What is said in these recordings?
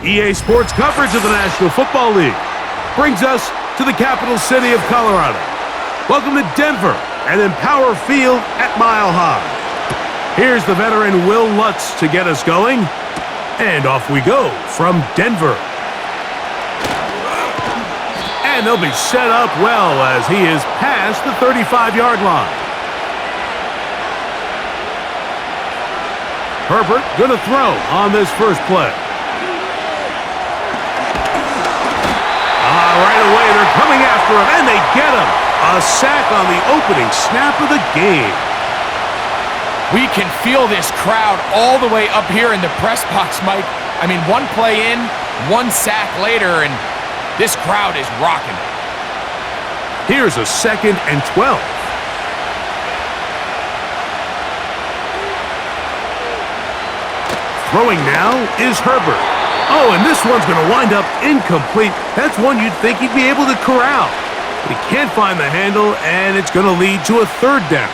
EA Sports coverage of the National Football League brings us to the capital city of Colorado. Welcome to Denver and Empower Field at Mile High. Here's the veteran Will Lutz to get us going, and off we go from Denver. And they'll be set up well as he is past the 35-yard line. Herbert going to throw on this first play. Right away, they're coming after him, and they get him. A sack on the opening snap of the game. We can feel this crowd all the way up here in the press box, Mike. I mean, one play in, one sack later, and this crowd is rocking. Here's a 2nd and 12. Throwing now is Herbert. Oh, and this one's going to wind up incomplete. That's one you'd think he'd be able to corral. But he can't find the handle, and it's going to lead to a 3rd down.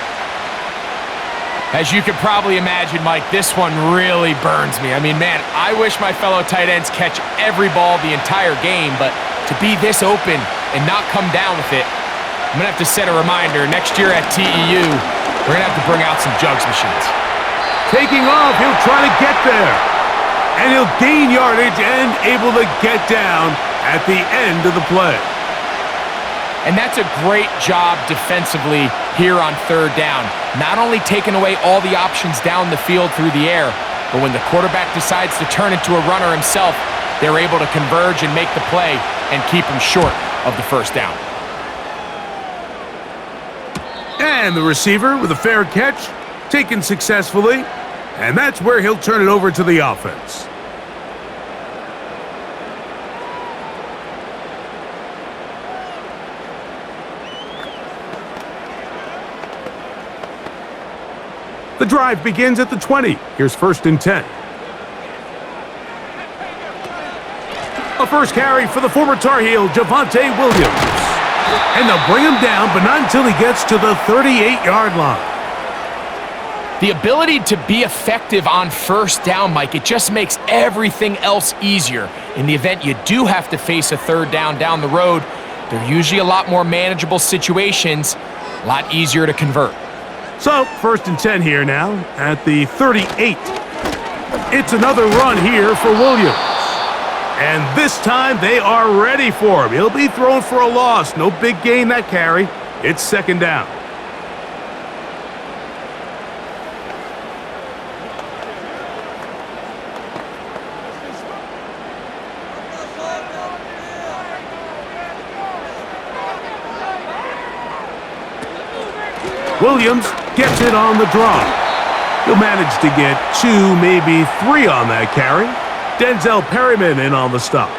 As you can probably imagine, Mike, this one really burns me. I mean, man, I wish my fellow tight ends catch every ball the entire game, but to be this open and not come down with it, I'm going to have to set a reminder. Next year at TEU, we're going to have to bring out some jugs machines. Taking off, he'll try to get there. And he'll gain yardage and able to get down at the end of the play. And that's a great job defensively here on 3rd down. Not only taking away all the options down the field through the air, but when the quarterback decides to turn into a runner himself, they're able to converge and make the play and keep him short of the 1st down. And the receiver with a fair catch, taken successfully. And that's where he'll turn it over to the offense. The drive begins at the 20. Here's 1st and 10. A first carry for the former Tar Heel, Javonte Williams. And they'll bring him down, but not until he gets to the 38-yard line. The ability to be effective on 1st down, Mike, it just makes everything else easier. In the event you do have to face a 3rd down the road, they're usually a lot more manageable situations, a lot easier to convert. So, 1st and 10 here now at the 38. It's another run here for Williams. And this time they are ready for him. He'll be thrown for a loss. No big gain that carry. It's 2nd down. Williams gets it on the draw. He'll manage to get 2, maybe 3 on that carry. Denzel Perryman in on the stop.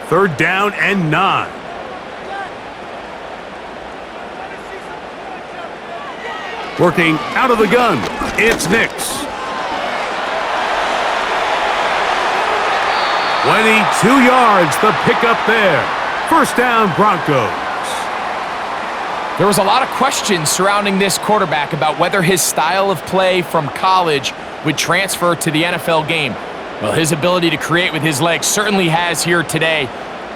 Third down and 9. Working out of the gun, it's Nix. 22 yards, the pickup there. 1st down, Broncos. There was a lot of questions surrounding this quarterback about whether his style of play from college would transfer to the NFL game. Well, his ability to create with his legs certainly has here today.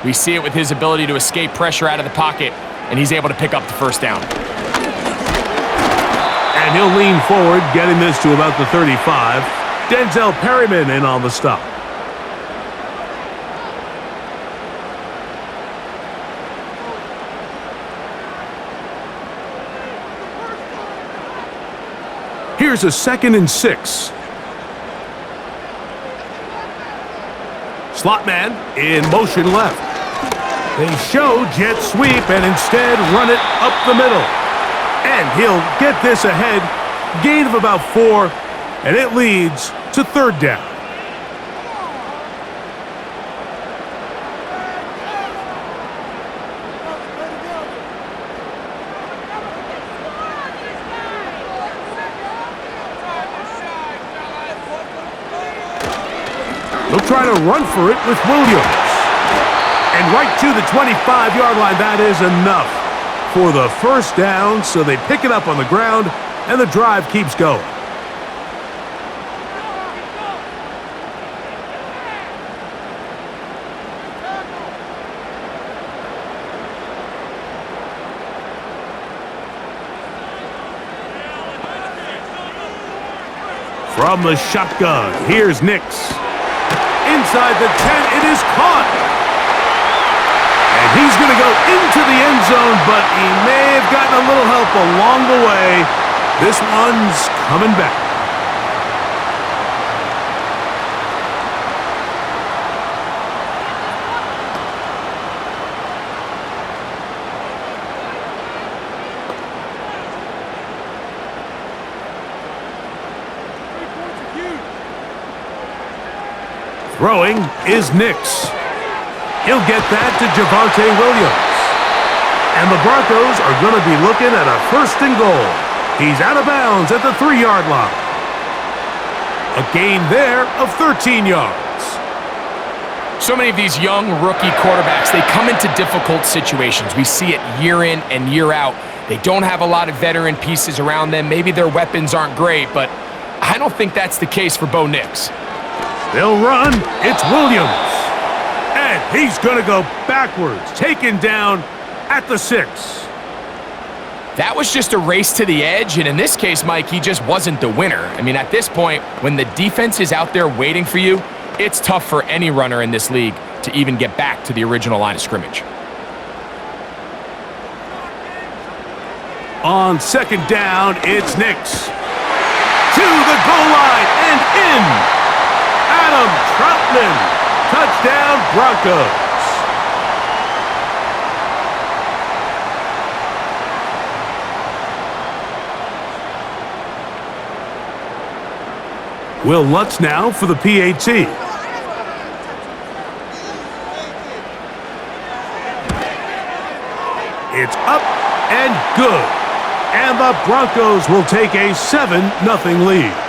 We see it with his ability to escape pressure out of the pocket, and he's able to pick up the 1st down. And he'll lean forward, getting this to about the 35. Denzel Perryman in on the stop. Here's a 2nd and 6. Slot man in motion left. They show jet sweep and instead run it up the middle. And he'll get this ahead. Gain of about 4, and it leads to 3rd down. They'll try to run for it with Williams. And right to the 25-yard line, that is enough. for the first down, so they pick it up on the ground, and the drive keeps going. From the shotgun, here's Nix. Inside the 10, it is caught. And he's going to go into the end zone, but he may have gotten a little help along the way. This one's coming back. Throwing is Nix. He'll get that to Javonte Williams. And the Broncos are going to be looking at a 1st and goal. He's out of bounds at the 3-yard line. A gain there of 13 yards. So many of these young rookie quarterbacks, they come into difficult situations. We see it year in and year out. They don't have a lot of veteran pieces around them. Maybe their weapons aren't great, but I don't think that's the case for Bo Nix. They'll run. It's Williams. And he's going to go backwards, taken down at the 6. That was just a race to the edge, and in this case, Mike, he just wasn't the winner. I mean, at this point, when the defense is out there waiting for you, it's tough for any runner in this league to even get back to the original line of scrimmage. On 2nd down, it's Nix. To the goal line and in. Adam Troutman, touchdown Broncos. Will Lutz now for the PAT. It's up and good. And the Broncos will take a 7-0 lead.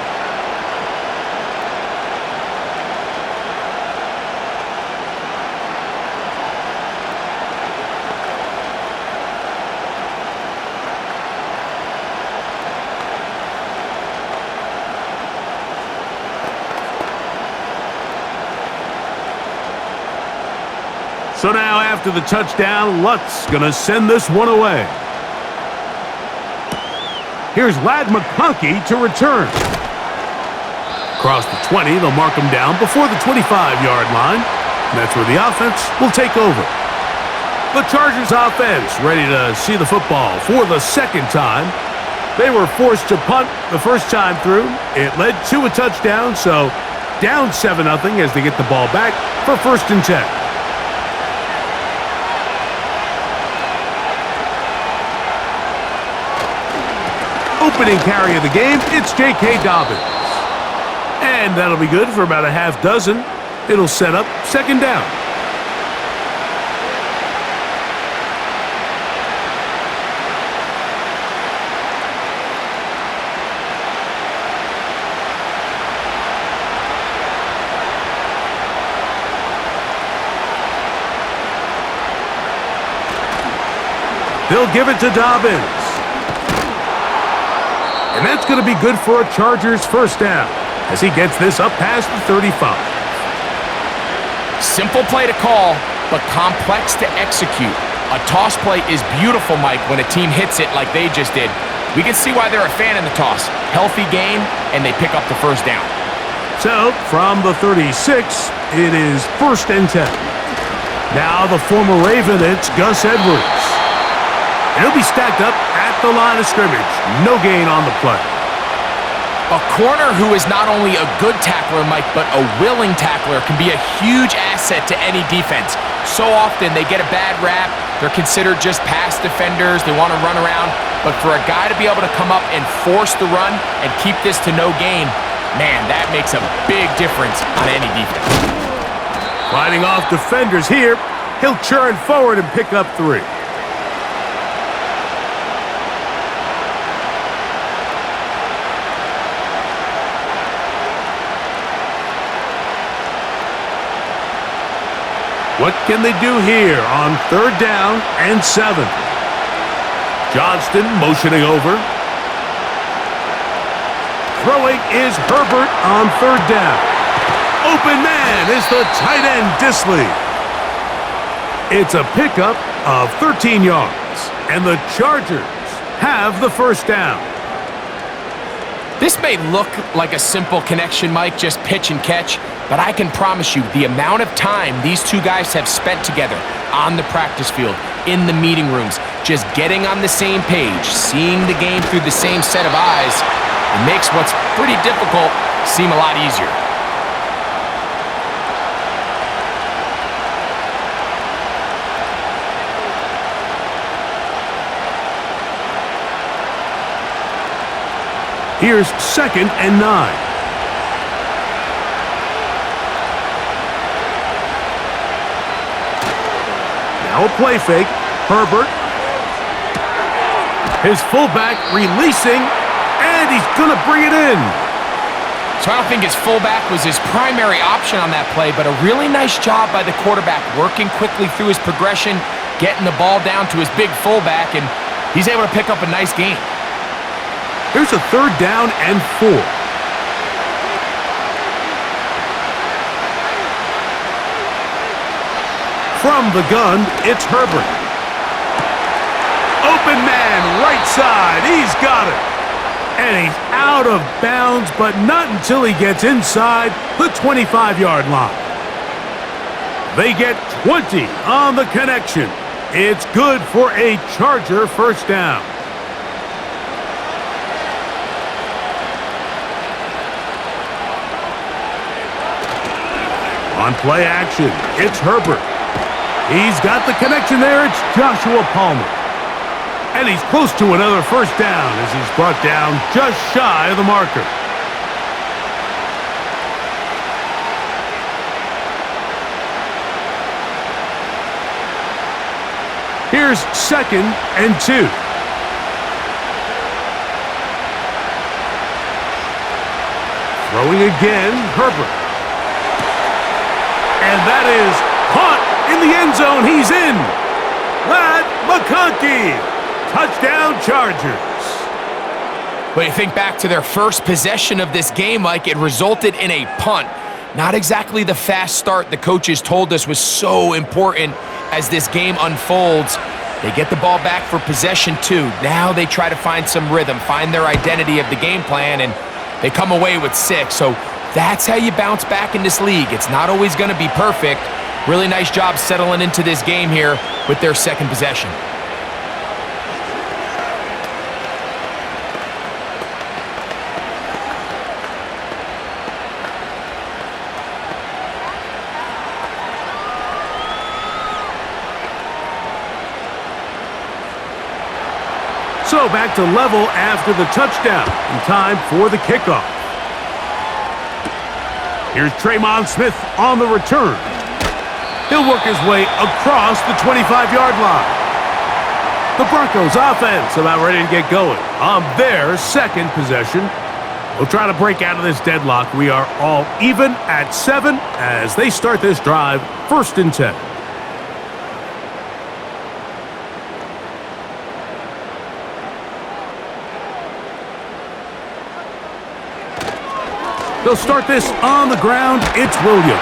So now after the touchdown, Lutz going to send this one away. Here's Ladd McConkey to return. Across the 20, they'll mark him down before the 25-yard line. And that's where the offense will take over. The Chargers offense ready to see the football for the 2nd time. They were forced to punt the first time through. It led to a touchdown, so down 7-0 as they get the ball back for 1st and 10. Opening carry of the game, it's J.K. Dobbins. And that'll be good for about a half dozen. It'll set up 2nd down. They'll give it to Dobbins. And that's going to be good for a Chargers 1st down as he gets this up past the 35. Simple play to call, but complex to execute. A toss play is beautiful, Mike, when a team hits it like they just did. We can see why they're a fan in the toss. Healthy game, and they pick up the 1st down. So, from the 36, it is 1st and 10. Now the former Raven, it's Gus Edwards. And he'll be stacked up at the line of scrimmage. No gain on the play. A corner who is not only a good tackler, Mike, but a willing tackler can be a huge asset to any defense. So often they get a bad rap. They're considered just pass defenders. They want to run around. But for a guy to be able to come up and force the run and keep this to no gain, man, that makes a big difference on any defense. Fighting off defenders here. He'll churn forward and pick up 3. What can they do here on 3rd down and 7? Johnston motioning over. Throwing is Herbert on third down. Open man is the tight end Disley. It's a pickup of 13 yards, and the Chargers have the first down. This may look like a simple connection, Mike, just pitch and catch, but I can promise you the amount of time these two guys have spent together on the practice field, in the meeting rooms, just getting on the same page, seeing the game through the same set of eyes, it makes what's pretty difficult seem a lot easier. Here's 2nd and 9. Now a play fake. Herbert. His fullback releasing, and he's going to bring it in. So I don't think his fullback was his primary option on that play, but a really nice job by the quarterback working quickly through his progression, getting the ball down to his big fullback, and he's able to pick up a nice gain. Here's a 3rd down and 4. From the gun, it's Herbert. Open man, right side. He's got it. And he's out of bounds, but not until he gets inside the 25-yard line. They get 20 on the connection. It's good for a Charger first down. On play action, it's Herbert. He's got the connection there. It's Joshua Palmer. And he's close to another first down as he's brought down just shy of the marker. Here's 2nd and 2. Throwing again, Herbert. And that is caught in the end zone. He's in. Matt McConkey. Touchdown, Chargers. When you think back to their first possession of this game, Mike, it resulted in a punt. Not exactly the fast start the coaches told us was so important as this game unfolds. They get the ball back for possession 2. Now they try to find some rhythm, find their identity of the game plan, and they come away with 6. So that's how you bounce back in this league. It's not always going to be perfect. Really nice job settling into this game here with their second possession. So back to level after the touchdown. In time for the kickoff. Here's Tremon Smith on the return. He'll work his way across the 25-yard line. The Broncos offense about ready to get going on their second possession. They'll try to break out of this deadlock. We are all even at 7 as they start this drive, 1st and 10. They'll start this on the ground. It's Williams.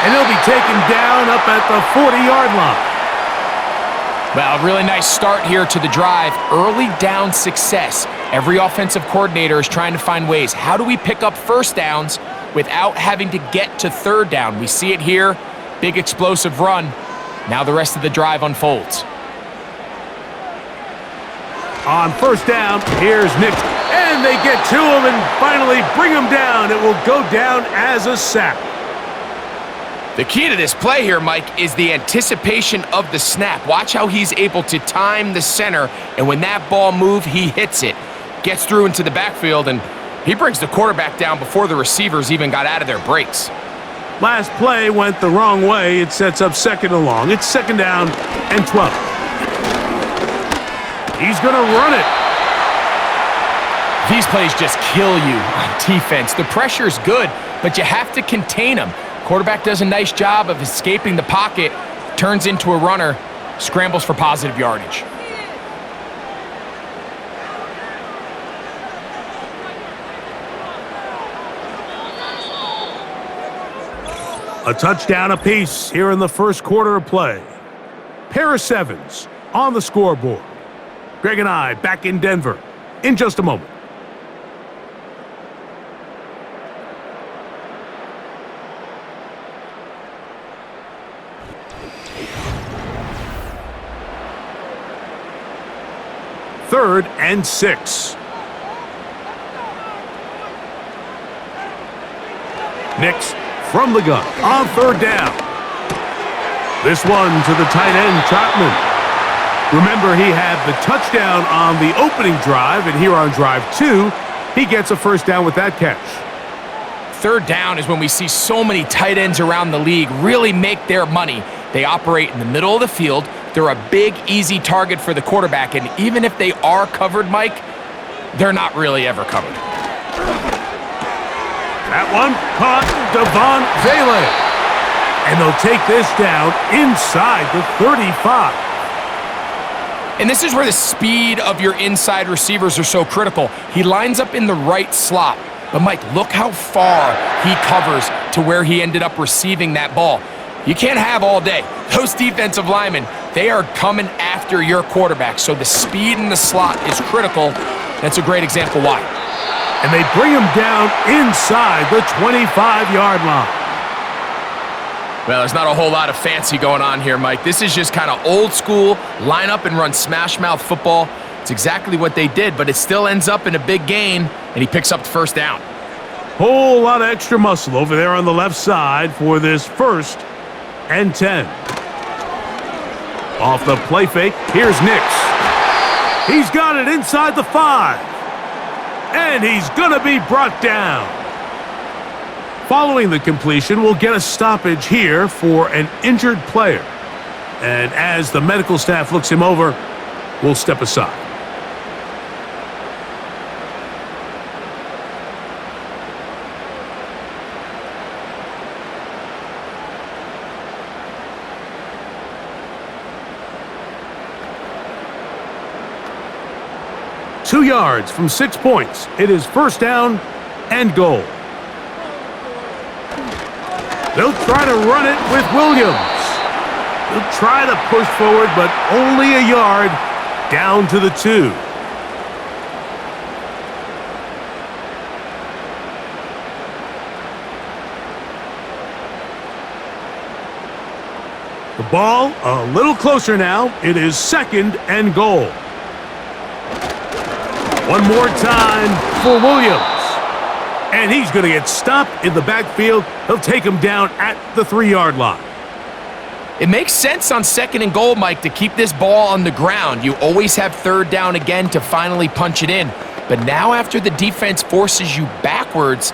And he'll be taken down up at the 40-yard line. Well, really nice start here to the drive. Early down success. Every offensive coordinator is trying to find ways. How do we pick up first downs without having to get to 3rd down? We see it here. Big explosive run. Now the rest of the drive unfolds. On 1st down, here's Nick. And they get to him and finally bring him down. It will go down as a sack. The key to this play here, Mike, is the anticipation of the snap. Watch how he's able to time the center, and when that ball moves, he hits it. Gets through into the backfield, and he brings the quarterback down before the receivers even got out of their breaks. Last play went the wrong way. It sets up 2nd and long. It's 2nd down and 12. He's going to run it. These plays just kill you on defense. The pressure's good, but you have to contain them. Quarterback does a nice job of escaping the pocket, turns into a runner, scrambles for positive yardage. A touchdown apiece here in the first quarter of play. Pair of sevens on the scoreboard. Greg and I back in Denver in just a moment. Third and 6. Nix from the gun on third down. This one to the tight end, Trotman. Remember, he had the touchdown on the opening drive, and here on drive 2, he gets a first down with that catch. Third down is when we see so many tight ends around the league really make their money. They operate in the middle of the field. They're a big, easy target for the quarterback, and even if they are covered, Mike, they're not really ever covered. That one caught Devon Vele. And they'll take this down inside the 35. And this is where the speed of your inside receivers are so critical. He lines up in the right slot. But, Mike, look how far he covers to where he ended up receiving that ball. You can't have all day. Those defensive linemen, they are coming after your quarterback. So the speed in the slot is critical. That's a great example why. And they bring him down inside the 25-yard line. Well, there's not a whole lot of fancy going on here, Mike. This is just kind of old school, line up and run smash mouth football. It's exactly what they did, but it still ends up in a big gain, and he picks up the first down. Whole lot of extra muscle over there on the left side for this 1st and 10. Off the play fake, here's Nix. He's got it inside the 5. And he's going to be brought down. Following the completion, we'll get a stoppage here for an injured player. And as the medical staff looks him over, we'll step aside. Two yards from 6 points. It is first down and goal. They'll try to run it with Williams. They'll try to push forward, but only a yard down to the 2. The ball a little closer now. It is second and goal. One more time for Williams. And he's going to get stopped in the backfield. He'll take him down at the 3-yard line. It makes sense on second and goal, Mike, to keep this ball on the ground. You always have third down again to finally punch it in. But now after the defense forces you backwards,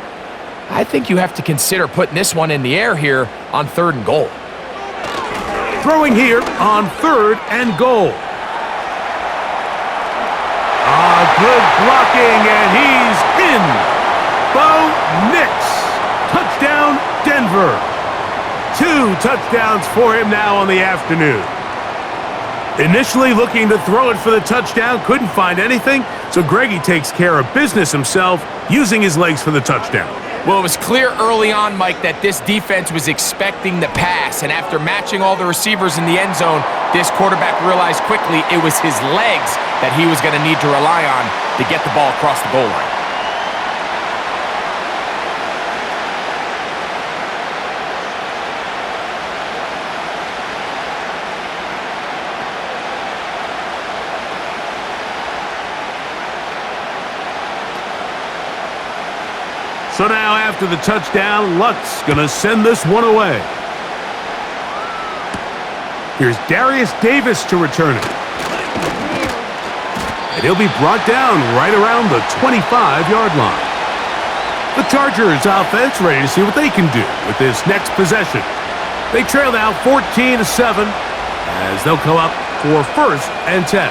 I think you have to consider putting this one in the air here on third and goal. Throwing here on third and goal. Good blocking, and he's in. Bo Nix. Touchdown, Denver. 2 touchdowns for him now on the afternoon. Initially looking to throw it for the touchdown, couldn't find anything, so Greggy takes care of business himself, using his legs for the touchdown. Well, it was clear early on, Mike, that this defense was expecting the pass, and after matching all the receivers in the end zone, this quarterback realized quickly it was his legs that he was going to need to rely on to get the ball across the goal line. So now after the touchdown, Lutz going to send this one away. Here's Darius Davis to return it. And he'll be brought down right around the 25-yard line. The Chargers offense ready to see what they can do with this next possession. They trail now 14-7 as they'll come up for first and 10.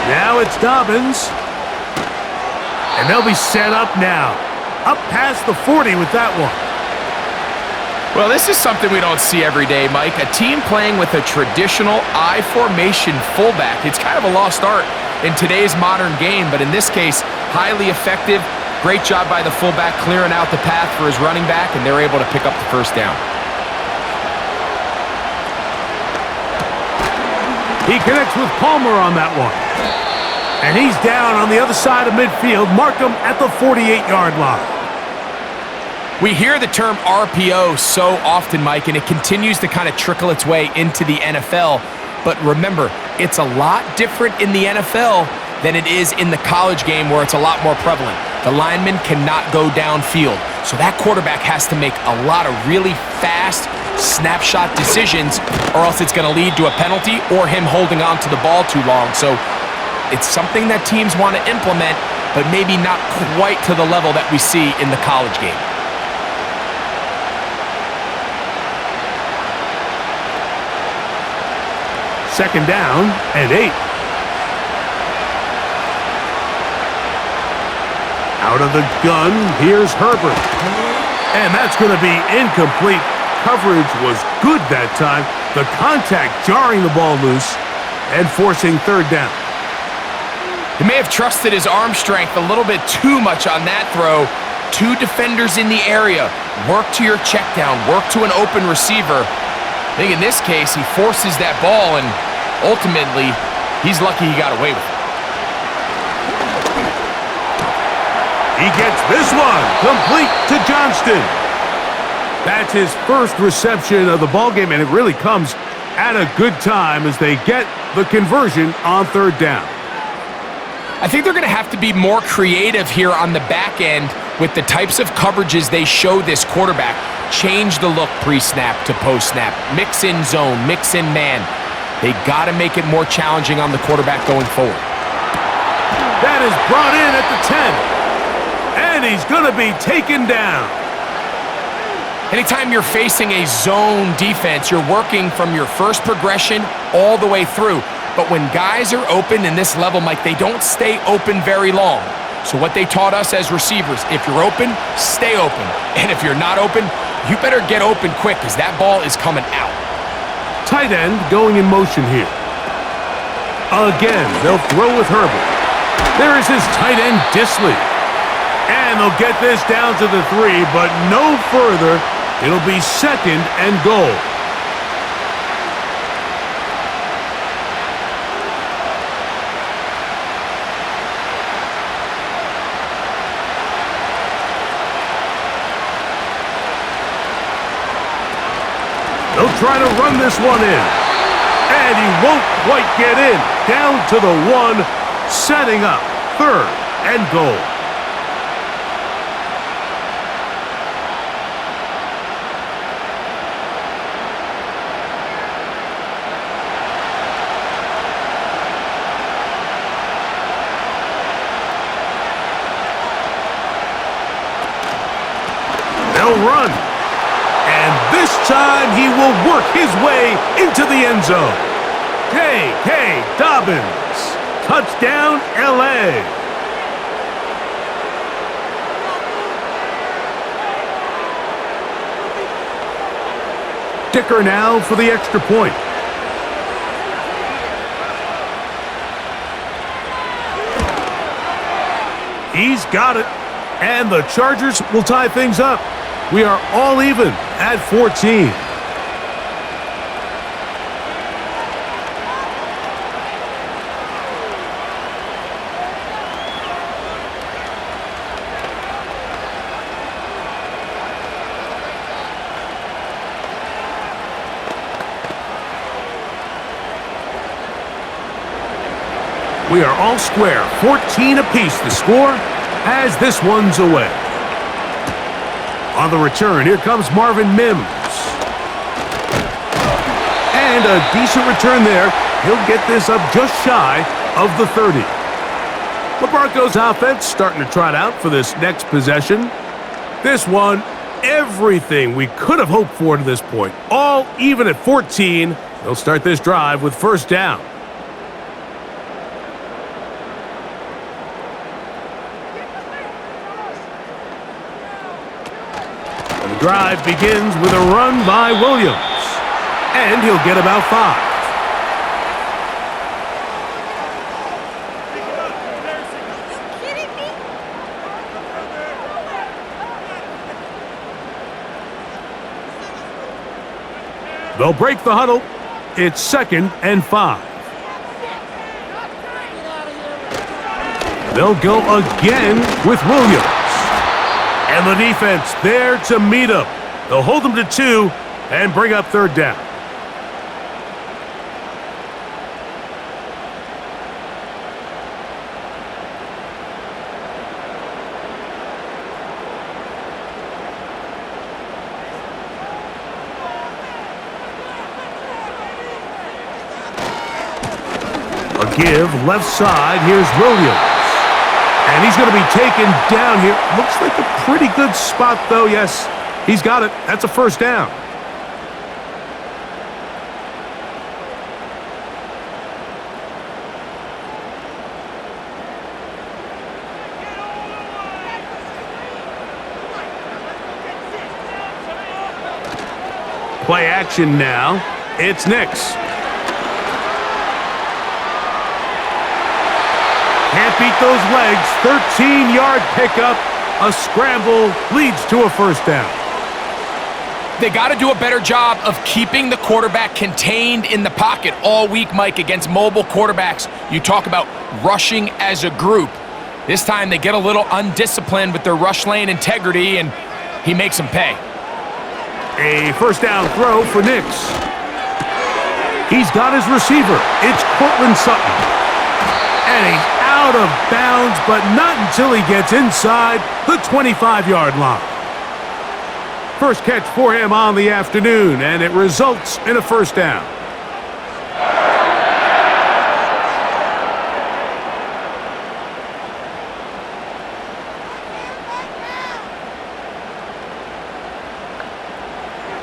Now it's Dobbins. And they'll be set up now. Up past the 40 with that one. Well, this is something we don't see every day, Mike. A team playing with a traditional I formation fullback. It's kind of a lost art in today's modern game, but in this case, highly effective. Great job by the fullback clearing out the path for his running back, and they're able to pick up the first down. He connects with Palmer on that one. And he's down on the other side of midfield. Mark him at the 48-yard line. We hear the term RPO so often, Mike, and it continues to kind of trickle its way into the NFL. But remember, it's a lot different in the NFL than it is in the college game where it's a lot more prevalent. The lineman cannot go downfield, so that quarterback has to make a lot of really fast snapshot decisions, or else it's going to lead to a penalty or him holding on to the ball too long. So it's something that teams want to implement, but maybe not quite to the level that we see in the college game. Second down and 8. Out of the gun, here's Herbert. And that's going to be incomplete. Coverage was good that time. The contact jarring the ball loose and forcing third down. He may have trusted his arm strength a little bit too much on that throw. Two defenders in the area. Work to your check down. Work to an open receiver. I think in this case, he forces that ball, and ultimately, he's lucky he got away with it. He gets this one complete to Johnston. That's his first reception of the ballgame, and it really comes at a good time as they get the conversion on third down. I think they're going to have to be more creative here on the back end with the types of coverages they show this quarterback. Change the look pre-snap to post-snap. Mix in zone, mix in man. They got to make it more challenging on the quarterback going forward. That is brought in at the 10. And he's going to be taken down. Anytime you're facing a zone defense, you're working from your first progression all the way through. But when guys are open in this level, Mike, they don't stay open very long. So what they taught us as receivers, if you're open, stay open. And if you're not open, you better get open quick because that ball is coming out. Tight end going in motion here. Again, they'll throw with Herbert. There is his tight end, Disley. And they'll get this down to the 3, but no further. It'll be second and goal. They'll try to run this one in. And he won't quite get in. Down to the 1, setting up third and goal. They'll run. And this time he will work his way into the end zone. J.K. Dobbins. Touchdown, L.A. Dicker now for the extra point. He's got it. And the Chargers will tie things up. We are all even at 14. We are all square, 14 apiece the score as this one's away. On the return, here comes Marvin Mims. And a decent return there. He'll get this up just shy of the 30. The Broncos offense starting to trot out for this next possession. This one, everything we could have hoped for to this point. All even at 14. They'll start this drive with first down. Drive begins with a run by Williams, and he'll get about 5. They'll break the huddle. It's 2nd and 5. They'll go again with Williams. And the defense there to meet him. They'll hold him to 2 and bring up 3rd down. A give left side. Here's Williams. And he's going to be taken down here. Looks like a pretty good spot, though. Yes, he's got it. That's a 1st down. Play action now. It's Nix. Can't beat those legs. 13-yard pickup. A scramble leads to a 1st down. They got to do a better job of keeping the quarterback contained in the pocket all week, Mike, against mobile quarterbacks. You talk about rushing as a group. This time they get a little undisciplined with their rush lane integrity, and he makes them pay. A 1st down throw for Nix. He's got his receiver. It's Cortland Sutton. And he's out of bounds, but not until he gets inside the 25-yard line. First catch for him on the afternoon, and it results in a 1st down.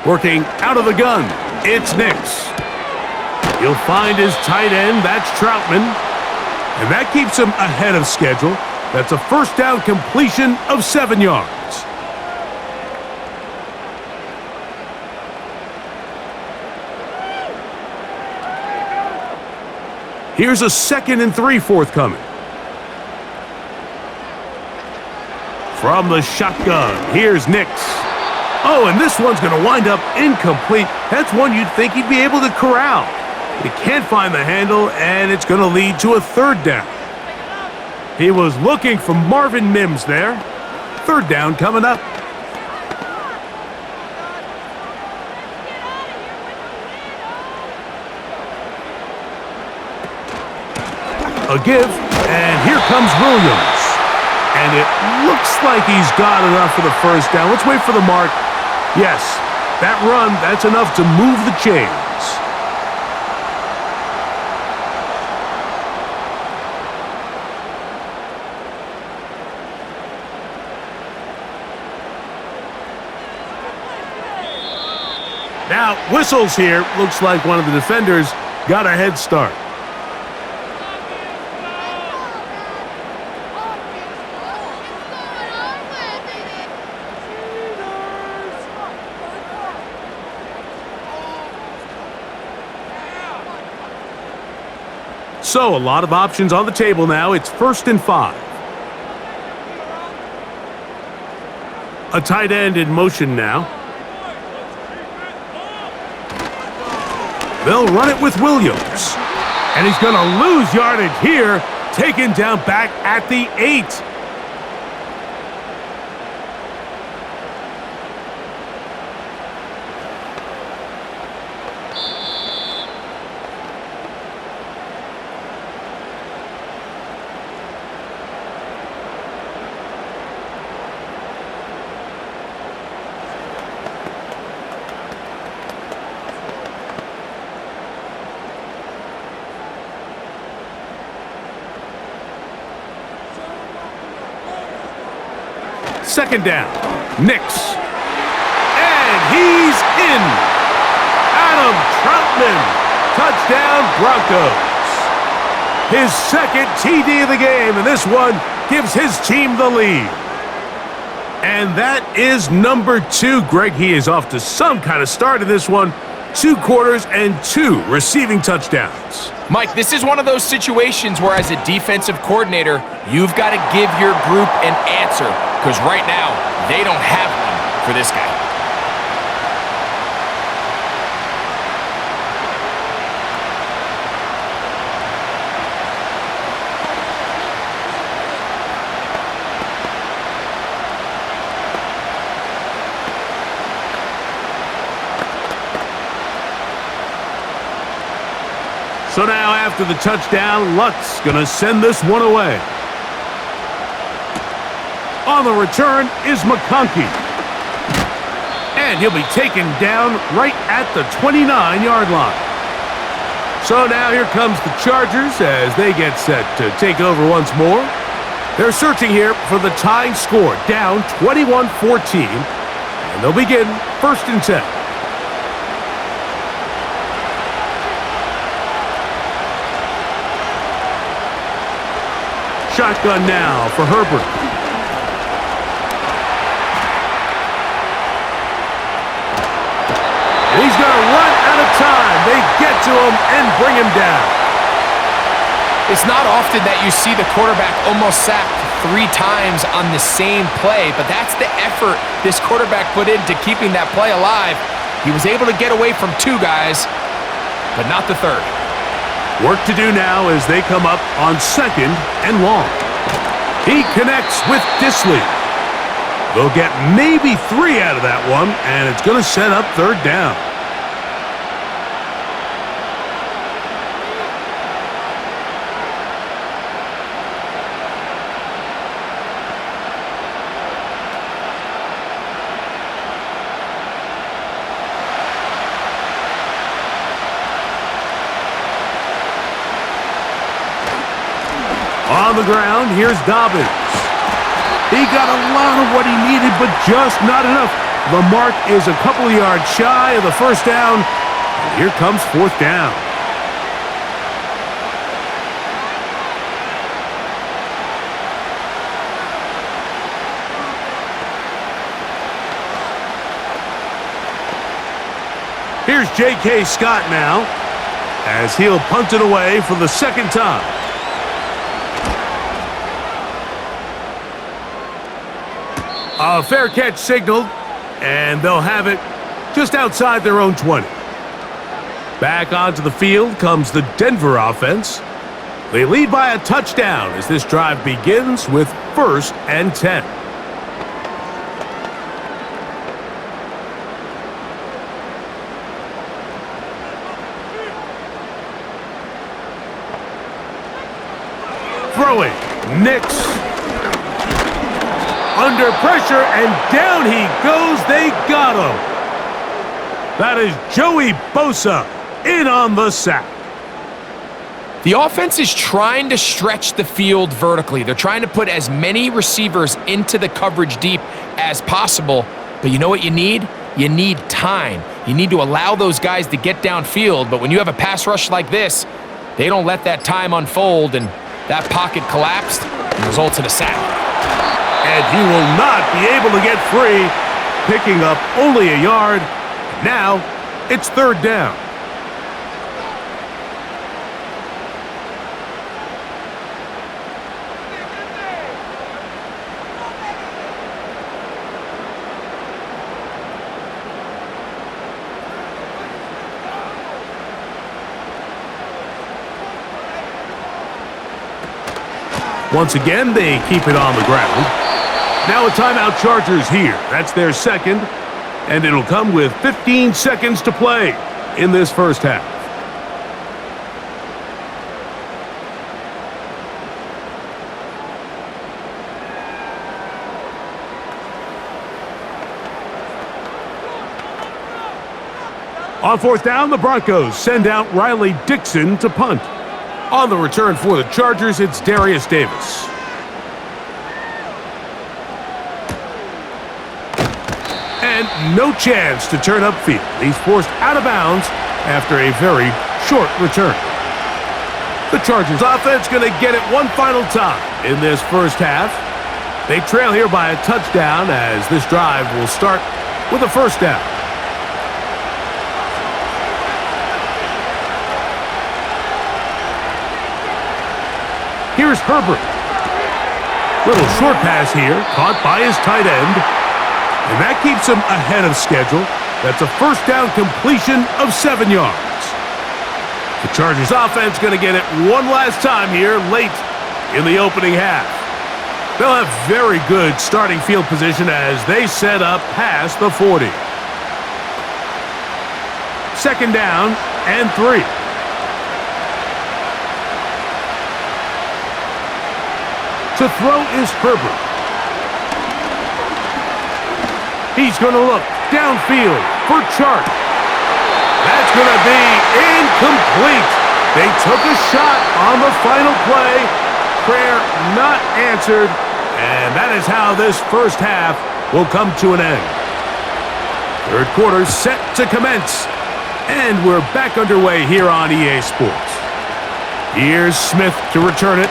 Working out of the gun, it's Nix. He'll find his tight end, that's Troutman. And that keeps him ahead of schedule. That's a 1st down completion of 7 yards. Here's a 2nd and 3 forthcoming. From the shotgun, here's Nix. Oh, and this one's going to wind up incomplete. That's one you'd think he'd be able to corral. He can't find the handle, and it's going to lead to a 3rd down. He was looking for Marvin Mims there. 3rd down coming up. A give, and here comes Williams. And it looks like he's got enough for the 1st down. Let's wait for the mark. Yes, that run, that's enough to move the chains. Now, whistles here. Looks like one of the defenders got a head start. So, a lot of options on the table now. It's 1st and 5. A tight end in motion now. They'll run it with Williams. And he's going to lose yardage here. Taken down back at the 8. Second down, Nix. And he's in. Adam Troutman, touchdown Broncos. His 2nd TD of the game, and this one gives his team the lead. And that is number 2. Greg, he is off to some kind of start in this one. 2 quarters and 2 receiving touchdowns. Mike, this is one of those situations where as a defensive coordinator, you've got to give your group an answer, because right now, they don't have one for this guy. So now after the touchdown, Luck's going to send this one away. On the return is McConkey. And he'll be taken down right at the 29-yard line. So now here comes the Chargers as they get set to take over once more. They're searching here for the tying score, down 21-14. And they'll begin 1st and 10. Shotgun now for Herbert. And he's going to run out of time. They get to him and bring him down. It's not often that you see the quarterback almost sacked 3 times on the same play, but that's the effort this quarterback put into keeping that play alive. He was able to get away from 2 guys, but not the 3rd. Work to do now as they come up on 2nd and long. He connects with Disley. They'll get maybe 3 out of that one, and it's going to set up 3rd down. On the ground, here's Dobbins. He got a lot of what he needed, but just not enough. The mark is a couple of yards shy of the 1st down. And here comes 4th down. Here's J.K. Scott now, as he'll punt it away for the 2nd time. A fair catch signaled, and they'll have it just outside their own 20. Back onto the field comes the Denver offense. They lead by a touchdown as this drive begins with 1st and 10. Throwing, Nix. Under pressure, and down he goes. They got him. That is Joey Bosa in on the sack. The offense is trying to stretch the field vertically. They're trying to put as many receivers into the coverage deep as possible. But you know what you need? You need time. You need to allow those guys to get downfield. But when you have a pass rush like this, they don't let that time unfold, and that pocket collapsed and results in a sack. And he will not be able to get free, picking up only a yard. Now it's 3rd down. Once again, they keep it on the ground. Now a timeout, Chargers here. That's their 2nd, and it'll come with 15 seconds to play in this 1st half. On 4th down, the Broncos send out Riley Dixon to punt. On the return for the Chargers, it's Darius Davis. And no chance to turn upfield. He's forced out of bounds after a very short return. The Chargers offense going to get it one final time in this 1st half. They trail here by a touchdown as this drive will start with a first down. Here's Herbert. Little short pass here, caught by his tight end. And that keeps him ahead of schedule. That's a first down completion of 7 yards. The Chargers offense going to get it one last time here late in the opening half. They'll have very good starting field position as they set up past the 40. Second down and 3. To throw is Herbert. He's going to look downfield for Chark. That's going to be incomplete. They took a shot on the final play. Prayer not answered. And that is how this first half will come to an end. Third quarter set to commence. And we're back underway here on EA Sports. Here's Smith to return it.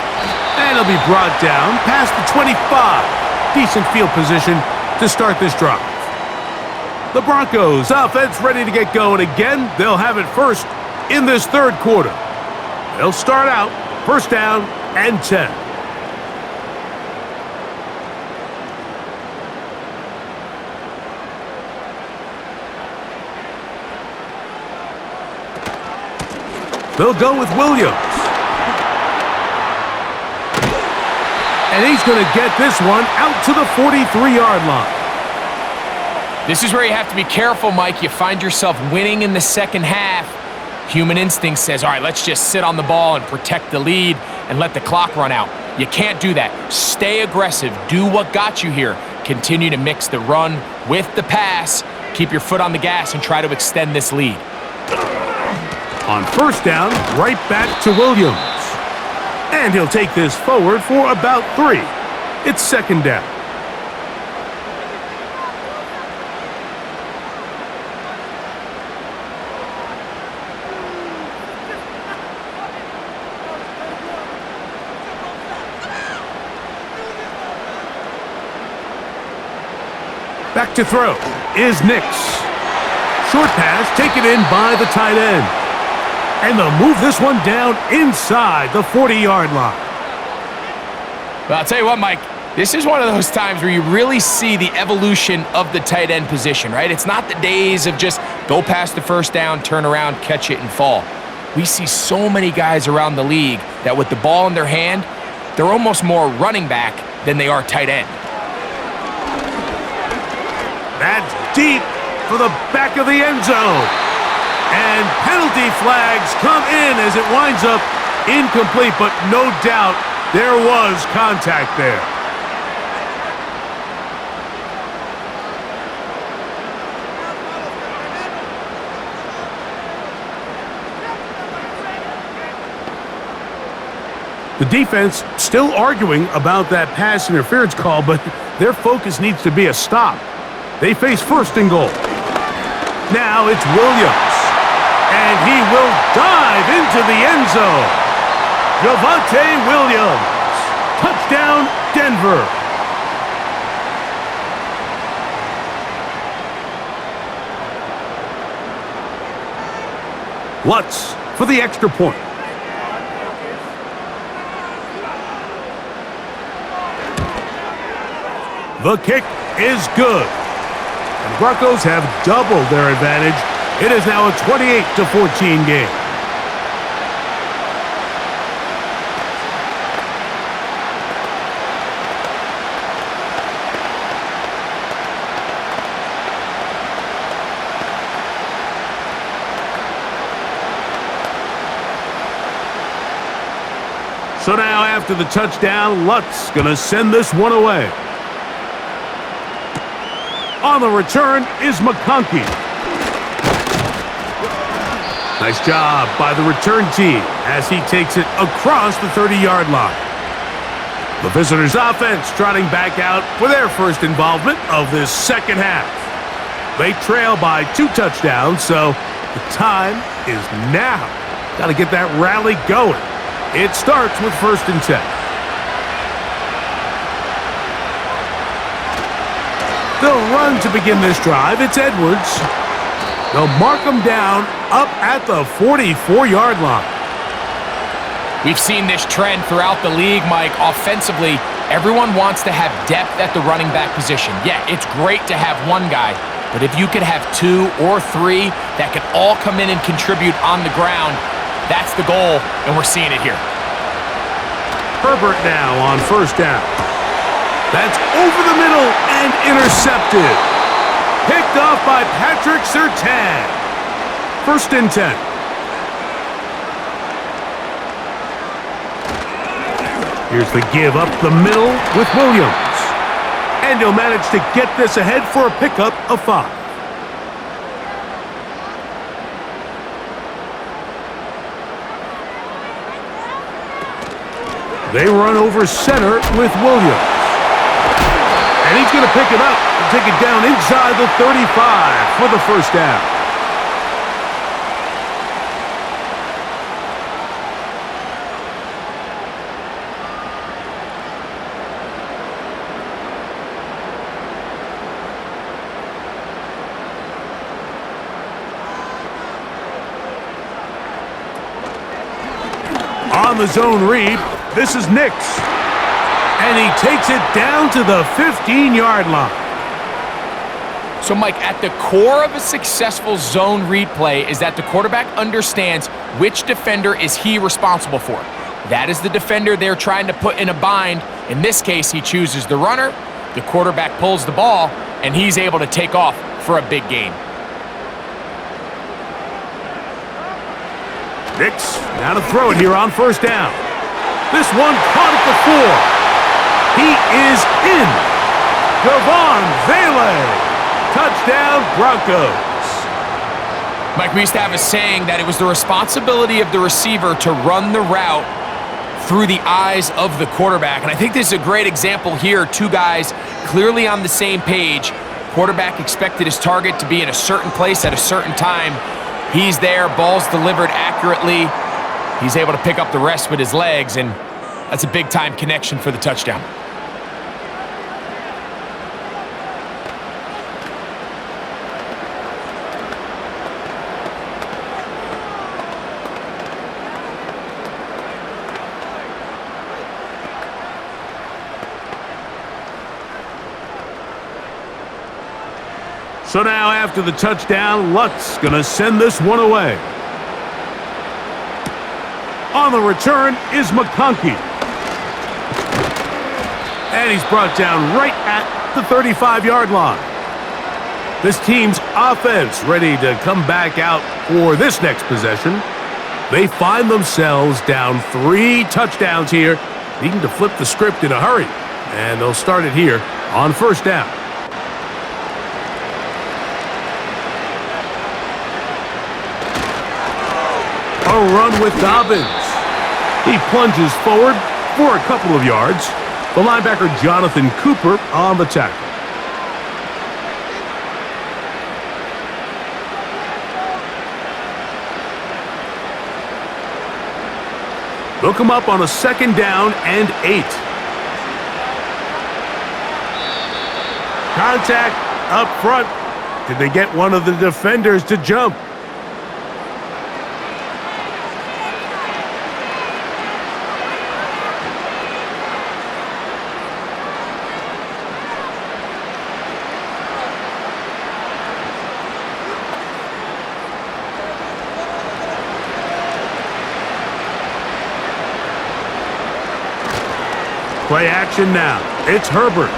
And he'll be brought down past the 25. Decent field position to start this drive. The Broncos offense ready to get going again. They'll have it first in this third quarter. They'll start out first down and 10. They'll go with Williams. And he's going to get this one out to the 43-yard line. This is where you have to be careful, Mike. You find yourself winning in the second half. Human instinct says, all right, let's just sit on the ball and protect the lead and let the clock run out. You can't do that. Stay aggressive. Do what got you here. Continue to mix the run with the pass. Keep your foot on the gas and try to extend this lead. On first down, right back to Williams. And he'll take this forward for about 3. It's second down. Back to throw is Nix. Short pass taken in by the tight end. And they'll move this one down inside the 40-yard line. Well, I'll tell you what, Mike, this is one of those times where you really see the evolution of the tight end position, right? It's not the days of just go past the first down, turn around, catch it, and fall. We see so many guys around the league that with the ball in their hand, they're almost more running back than they are tight end. That's deep for the back of the end zone. And penalty flags come in as it winds up incomplete, but no doubt there was contact there. The defense still arguing about that pass interference call, but their focus needs to be a stop. They face first and goal. Now it's Williams. And he will dive into the end zone. Javonte Williams. Touchdown, Denver. Lutz for the extra point. The kick is good. And the Broncos have doubled their advantage. It is now a 28-14 game. So now after the touchdown, Lutz going to send this one away. On the return is McConkey. Nice job by the return team as he takes it across the 30-yard line. The visitors' offense trotting back out for their first involvement of this second half. They trail by 2 touchdowns, so the time is now. Got to get that rally going. It starts with first and 10. They'll run to begin this drive. It's Edwards. They'll mark him down up at the 44-yard line. We've seen this trend throughout the league, Mike. Offensively, everyone wants to have depth at the running back position. Yeah, it's great to have one guy, but if you could have two or three that could all come in and contribute on the ground, that's the goal, and we're seeing it here. Herbert now on first down. That's over the middle and intercepted. Picked off by Patrick Surtain. 1st and 10. Here's the give up the middle with Williams. And he'll manage to get this ahead for a pickup of 5. They run over center with Williams. And he's going to pick it up and take it down inside the 35 for the 1st down. On the zone read, this is Nix. And he takes it down to the 15-yard line. So, Mike, at the core of a successful zone read play is that the quarterback understands which defender is he responsible for. That is the defender they're trying to put in a bind. In this case, he chooses the runner, the quarterback pulls the ball, and he's able to take off for a big gain. Nix now to throw it here on 1st down. This one caught at the 4. He is in. Devon Vele. Touchdown, Broncos. Mike, we used to have a saying that it was the responsibility of the receiver to run the route through the eyes of the quarterback. And I think this is a great example here. Two guys clearly on the same page. Quarterback expected his target to be in a certain place at a certain time. He's there, ball's delivered accurately. He's able to pick up the rest with his legs, and that's a big-time connection for the touchdown. So now after the touchdown, Lutz gonna send this one away. On the return is McConkey. And he's brought down right at the 35-yard line. This team's offense ready to come back out for this next possession. They find themselves down 3 touchdowns here, needing to flip the script in a hurry. And they'll start it here on 1st down. A run with Dobbins. He plunges forward for a couple of yards. The linebacker Jonathan Cooper on the tackle. They'll come up on a 2nd down and 8. Contact up front. Did they get one of the defenders to jump? Play action now. It's Herbert.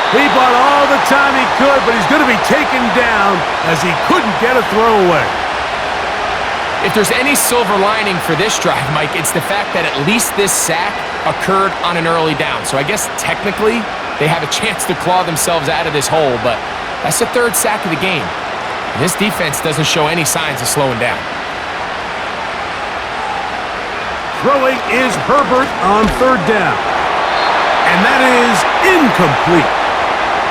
He bought all the time he could, but he's going to be taken down as he couldn't get a throwaway. If there's any silver lining for this drive, Mike, it's the fact that at least this sack occurred on an early down. So I guess technically they have a chance to claw themselves out of this hole, but that's the 3rd sack of the game. And this defense doesn't show any signs of slowing down. Throwing is Herbert on 3rd down. And that is incomplete.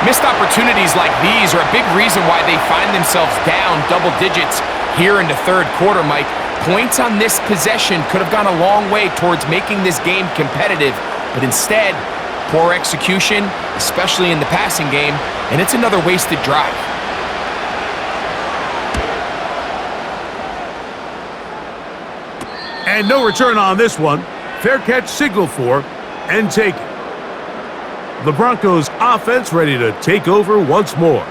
Missed opportunities like these are a big reason why they find themselves down double digits here in the 3rd quarter, Mike. Points on this possession could have gone a long way towards making this game competitive, but instead, poor execution, especially in the passing game, and it's another wasted drive. And no return on this one. Fair catch signaled for and taken. The Broncos offense ready to take over once more.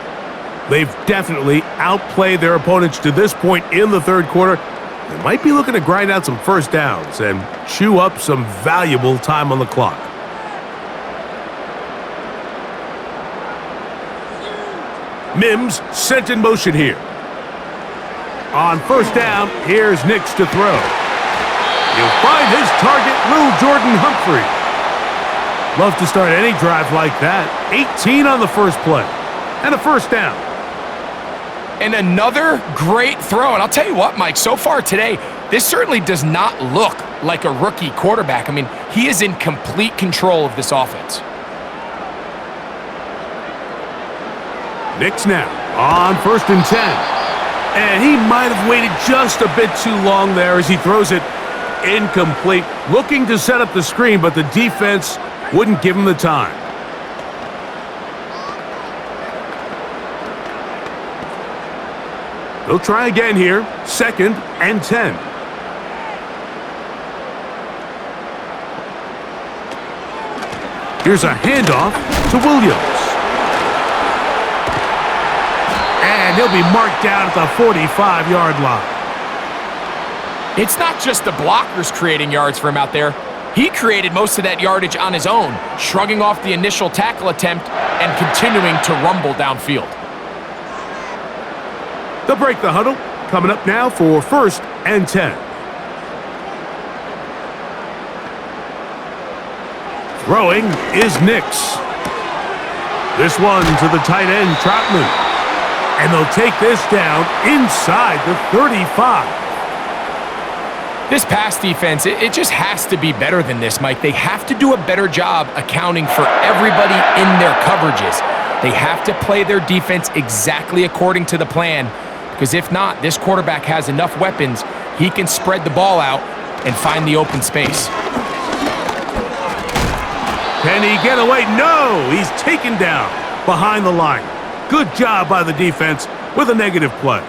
They've definitely outplayed their opponents to this point in the third quarter. They might be looking to grind out some first downs and chew up some valuable time on the clock. Mims sent in motion here. On first down, here's Nix to throw. He'll find his target, Lil Jordan Humphrey. Love to start any drive like that. 18 on the first play. And a first down. And another great throw. And I'll tell you what, Mike, so far today, this certainly does not look like a rookie quarterback. I mean, he is in complete control of this offense. Nix now on 1st and 10. And he might have waited just a bit too long there as he throws it incomplete. Looking to set up the screen, but the defense wouldn't give him the time. They'll try again here. 2nd and 10. Here's a handoff to Williams. And he'll be marked down at the 45-yard line. It's not just the blockers creating yards for him out there. He created most of that yardage on his own, shrugging off the initial tackle attempt and continuing to rumble downfield. They'll break the huddle. Coming up now for 1st and 10. Throwing is Nix. This one to the tight end, Trotman. And they'll take this down inside the 35. This pass defense, it just has to be better than this, Mike. They have to do a better job accounting for everybody in their coverages. They have to play their defense exactly according to the plan, because if not, this quarterback has enough weapons, he can spread the ball out and find the open space. Can he get away? No! He's taken down behind the line. Good job by the defense with a negative play.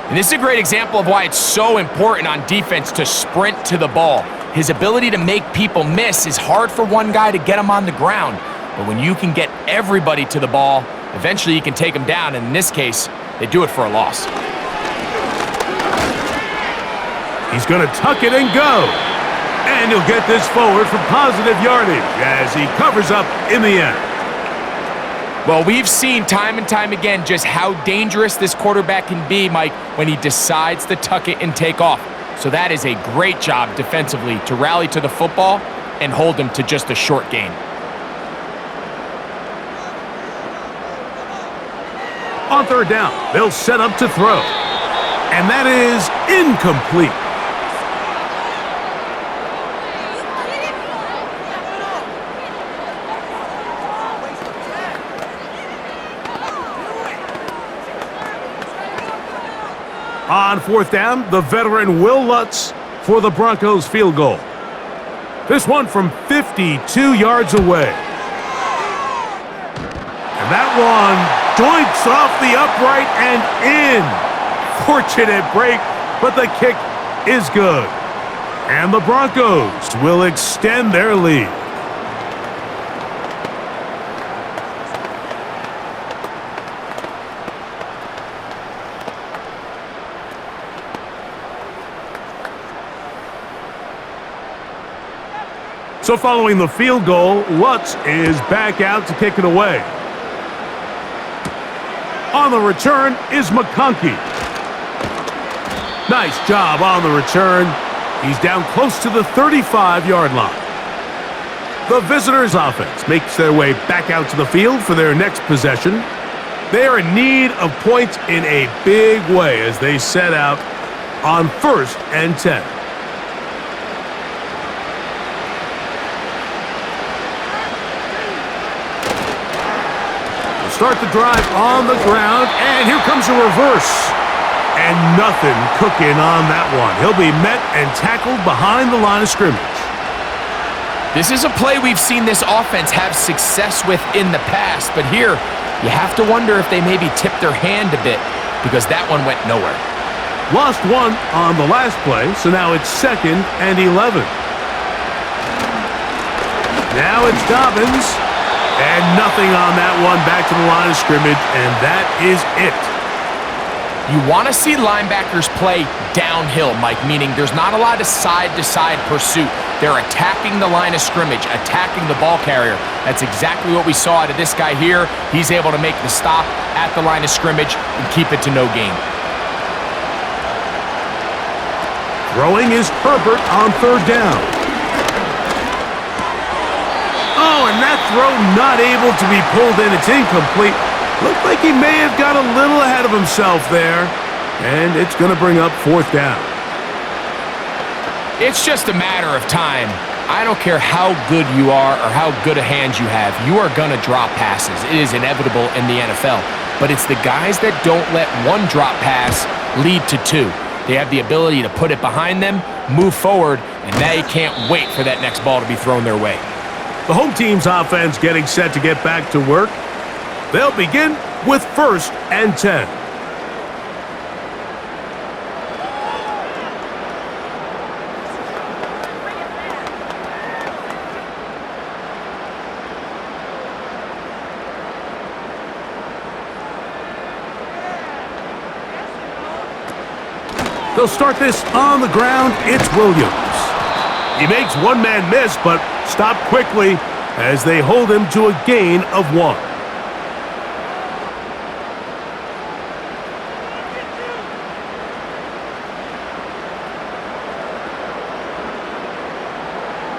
And this is a great example of why it's so important on defense to sprint to the ball. His ability to make people miss is hard for one guy to get him on the ground. But when you can get everybody to the ball, eventually you can take them down. And in this case, they do it for a loss. He's going to tuck it and go. And he'll get this forward for positive yardage as he covers up in the end. Well, we've seen time and time again just how dangerous this quarterback can be, Mike, when he decides to tuck it and take off. So that is a great job defensively to rally to the football and hold him to just a short gain. On 3rd down, they'll set up to throw. And that is incomplete. On 4th down, the veteran Will Lutz for the Broncos field goal. This one from 52 yards away. And that one doinks off the upright and in. Fortunate break, but the kick is good. And the Broncos will extend their lead. So following the field goal, Lutz is back out to kick it away. On the return is McConkey. Nice job on the return. He's down close to the 35-yard line. The visitors' offense makes their way back out to the field for their next possession. They are in need of points in a big way as they set out on 1st and 10. Start the drive on the ground, and here comes a reverse. And nothing cooking on that one. He'll be met and tackled behind the line of scrimmage. This is a play we've seen this offense have success with in the past, but here you have to wonder if they maybe tipped their hand a bit because that one went nowhere. Lost one on the last play, so now it's 2nd and 11. Now it's Dobbins, and nothing on that one, back to the line of scrimmage, and that is it. You want to see linebackers play downhill, Mike, meaning there's not a lot of side-to-side pursuit. They're attacking the line of scrimmage, attacking the ball carrier. That's exactly what we saw out of this guy here. He's able to make the stop at the line of scrimmage and keep it to no gain. Throwing is Herbert on 3rd down. Oh, and that throw not able to be pulled in. It's incomplete. Looked like he may have got a little ahead of himself there. And it's going to bring up 4th down. It's just a matter of time. I don't care how good you are or how good a hand you have. You are going to drop passes. It is inevitable in the NFL. But it's the guys that don't let one drop pass lead to 2. They have the ability to put it behind them, move forward, and they can't wait for that next ball to be thrown their way. The home team's offense getting set to get back to work. They'll begin with 1st and 10. They'll start this on the ground. It's Williams. He makes one man miss, but stopped quickly as they hold him to a gain of 1.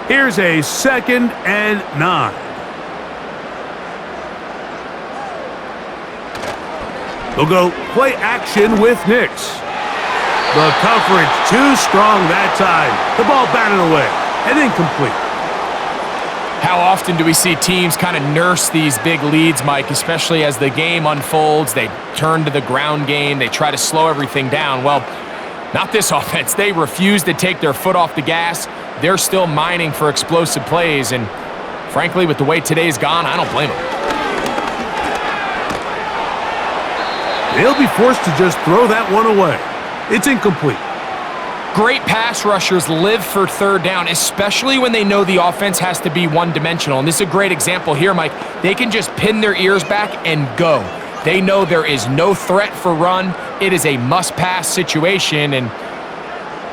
Here's a 2nd and 9. They'll go play action with Nix. The coverage too strong that time. The ball batted away and incomplete. How often do we see teams kind of nurse these big leads, Mike, especially as the game unfolds? They turn to the ground game. They try to slow everything down. Well, not this offense. They refuse to take their foot off the gas. They're still mining for explosive plays, and frankly, with the way today's gone, I don't blame them. They'll be forced to just throw that one away. It's incomplete. Great pass rushers live for 3rd down, especially when they know the offense has to be one-dimensional. And this is a great example here, Mike. They can just pin their ears back and go. They know there is no threat for run. It is a must-pass situation, and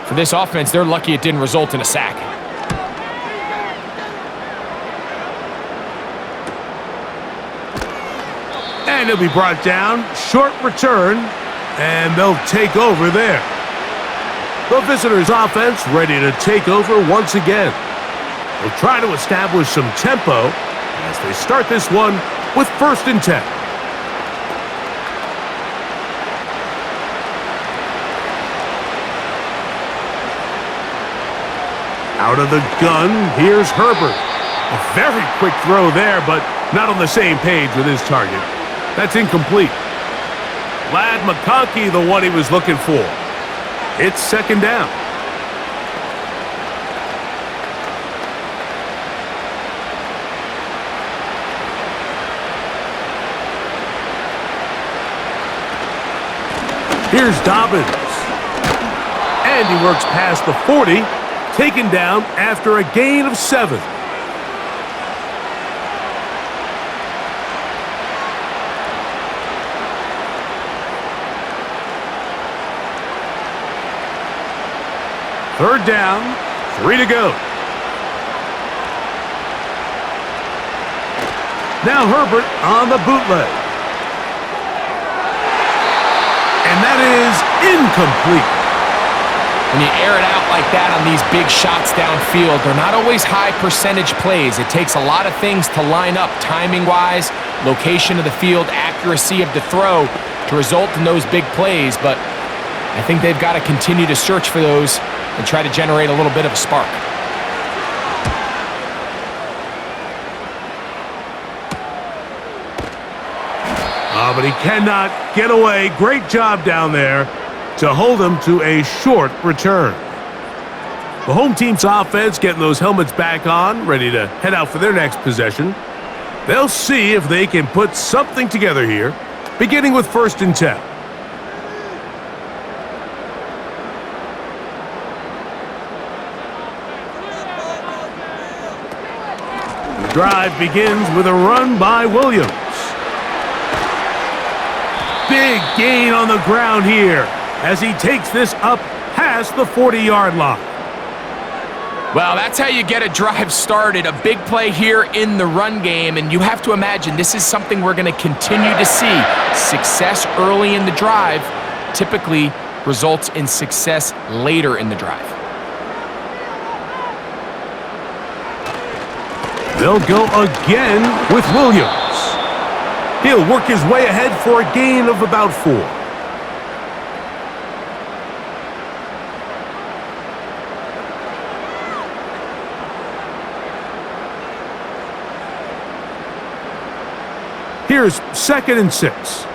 for this offense, they're lucky it didn't result in a sack. And he'll be brought down. Short return, and they'll take over there. The visitors' offense ready to take over once again. They'll try to establish some tempo as they start this one with 1st and 10. Out of the gun, here's Herbert. A very quick throw there, but not on the same page with his target. That's incomplete. Ladd McConkey, the one he was looking for. It's 2nd down. Here's Dobbins. And he works past the 40, taken down after a gain of 7. Third down, 3 to go. Now Herbert on the bootleg. And that is incomplete. When you air it out like that on these big shots downfield, they're not always high percentage plays. It takes a lot of things to line up timing-wise, location of the field, accuracy of the throw to result in those big plays. But I think they've got to continue to search for those and try to generate a little bit of a spark. Oh, but he cannot get away. Great job down there to hold him to a short return. The home team's offense getting those helmets back on, ready to head out for their next possession. They'll see if they can put something together here, beginning with 1st and 10. The drive begins with a run by Williams. Big gain on the ground here as he takes this up past the 40-yard line. Well, that's how you get a drive started. A big play here in the run game, and you have to imagine this is something we're going to continue to see. Success early in the drive typically results in success later in the drive. They'll go again with Williams. He'll work his way ahead for a gain of about 4. Here's 2nd and 6.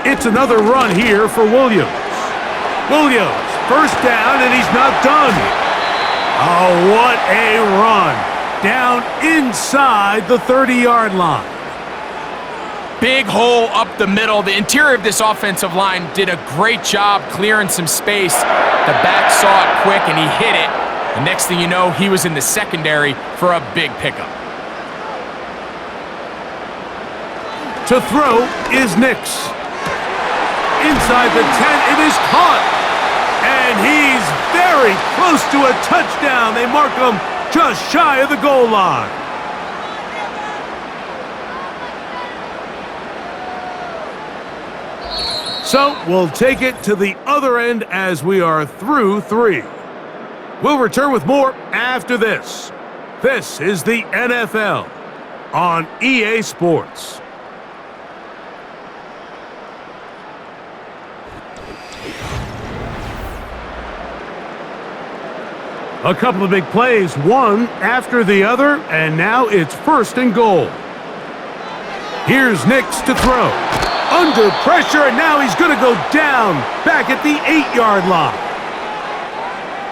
It's another run here for Williams. Williams, 1st down, and he's not done. Oh, what a run. Down inside the 30-yard line. Big hole up the middle. The interior of this offensive line did a great job clearing some space. The back saw it quick, and he hit it. The next thing you know, he was in the secondary for a big pickup. To throw is Nix. Inside the 10, it is caught. And he's very close to a touchdown. They mark him just shy of the goal line. So we'll take it to the other end as we are through 3. We'll return with more after this. This is the NFL on EA Sports. A couple of big plays, one after the other, and now it's 1st and goal. Here's Nix to throw. Under pressure, and now he's going to go down back at the 8-yard line.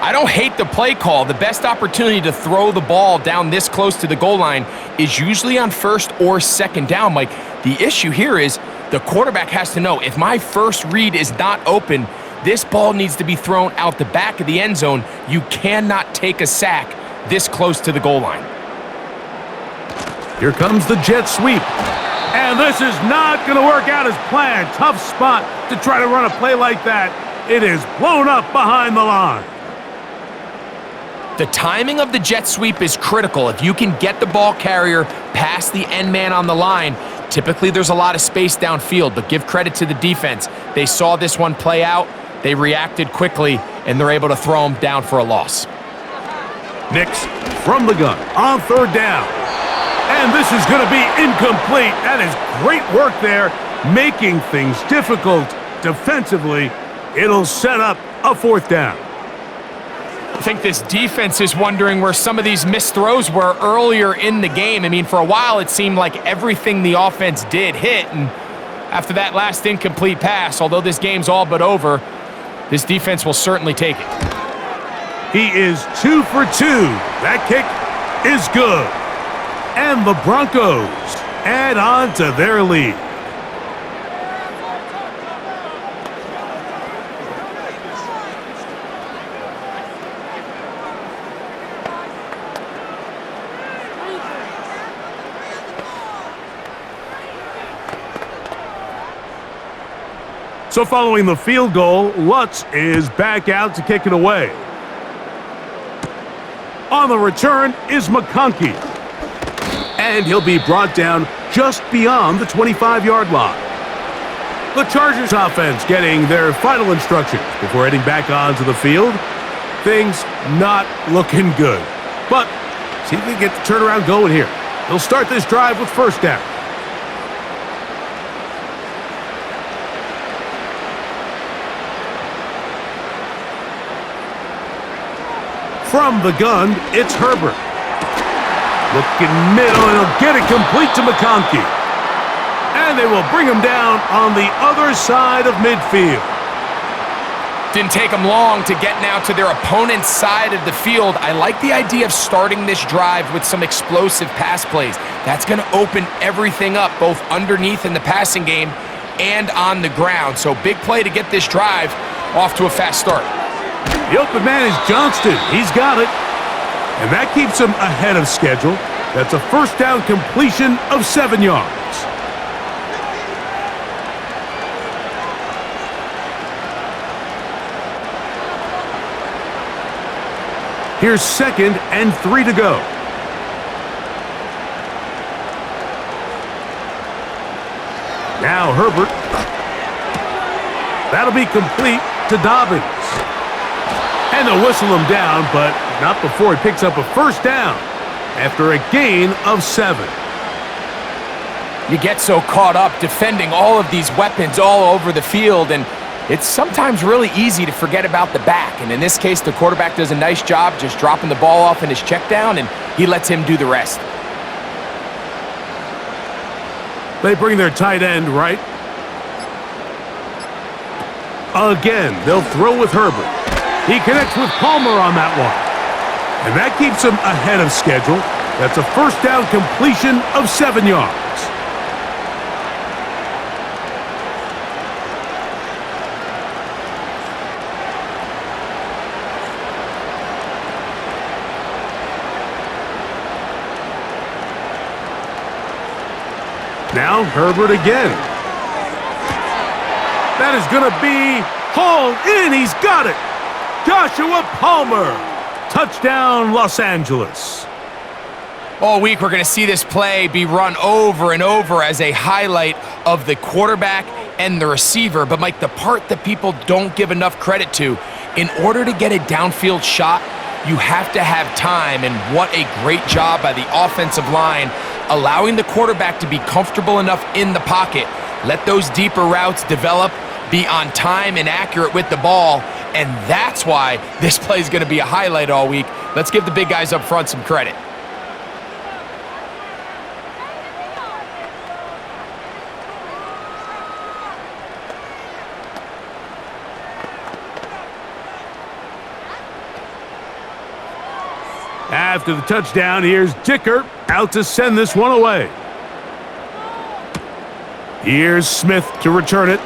I don't hate the play call. The best opportunity to throw the ball down this close to the goal line is usually on 1st or 2nd down, Mike. The issue here is the quarterback has to know if my first read is not open, this ball needs to be thrown out the back of the end zone. You cannot take a sack this close to the goal line. Here comes the jet sweep. And this is not going to work out as planned. Tough spot to try to run a play like that. It is blown up behind the line. The timing of the jet sweep is critical. If you can get the ball carrier past the end man on the line, typically there's a lot of space downfield, but give credit to the defense. They saw this one play out, they reacted quickly, and they're able to throw him down for a loss. Nix from the gun on 3rd down. And this is going to be incomplete. That is great work there, making things difficult defensively. It'll set up a 4th down. I think this defense is wondering where some of these missed throws were earlier in the game. I mean, for a while, it seemed like everything the offense did hit. And after that last incomplete pass, although this game's all but over, this defense will certainly take it. He is 2 for 2. That kick is good. And the Broncos add on to their lead. So following the field goal, Lutz is back out to kick it away. On the return is McConkey. And he'll be brought down just beyond the 25-yard line. The Chargers offense getting their final instructions before heading back onto the field. Things not looking good. But see if they get the turnaround going here. They'll start this drive with 1st down. From the gun, it's Herbert. Looking middle, and he'll get it complete to McConkey. And they will bring him down on the other side of midfield. Didn't take them long to get now to their opponent's side of the field. I like the idea of starting this drive with some explosive pass plays. That's going to open everything up, both underneath in the passing game and on the ground. So big play to get this drive off to a fast start. The open man is Johnston. He's got it. And that keeps him ahead of schedule. That's a first down completion of 7 yards. Here's 2nd and 3 to go. Now Herbert. That'll be complete to Dobbins. And they'll whistle him down, but not before he picks up a first down after a gain of 7. You get so caught up defending all of these weapons all over the field, and it's sometimes really easy to forget about the back. And in this case, the quarterback does a nice job just dropping the ball off in his check down, and he lets him do the rest. They bring their tight end right. Again, they'll throw with Herbert. He connects with Palmer on that one. And that keeps him ahead of schedule. That's a first down completion of 7 yards. Now Herbert again. That is going to be hauled in. He's got it. Joshua Palmer. Touchdown, Los Angeles. All week, we're going to see this play be run over and over as a highlight of the quarterback and the receiver. But, Mike, the part that people don't give enough credit to, in order to get a downfield shot, you have to have time. And what a great job by the offensive line, allowing the quarterback to be comfortable enough in the pocket, let those deeper routes develop, be on time and accurate with the ball, and that's why this play is going to be a highlight all week. Let's give the big guys up front some credit. After the touchdown, here's Dicker out to send this one away. Here's Smith to return it.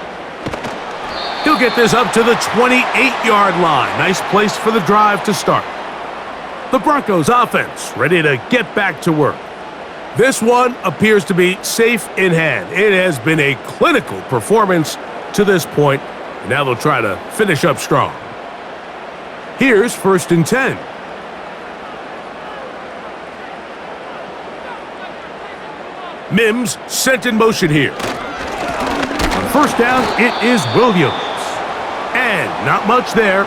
He'll get this up to the 28-yard line. Nice place for the drive to start. The Broncos offense ready to get back to work. This one appears to be safe in hand. It has been a clinical performance to this point. Now they'll try to finish up strong. Here's 1st and 10. Mims sent in motion here. On first down, it is Williams. And not much there.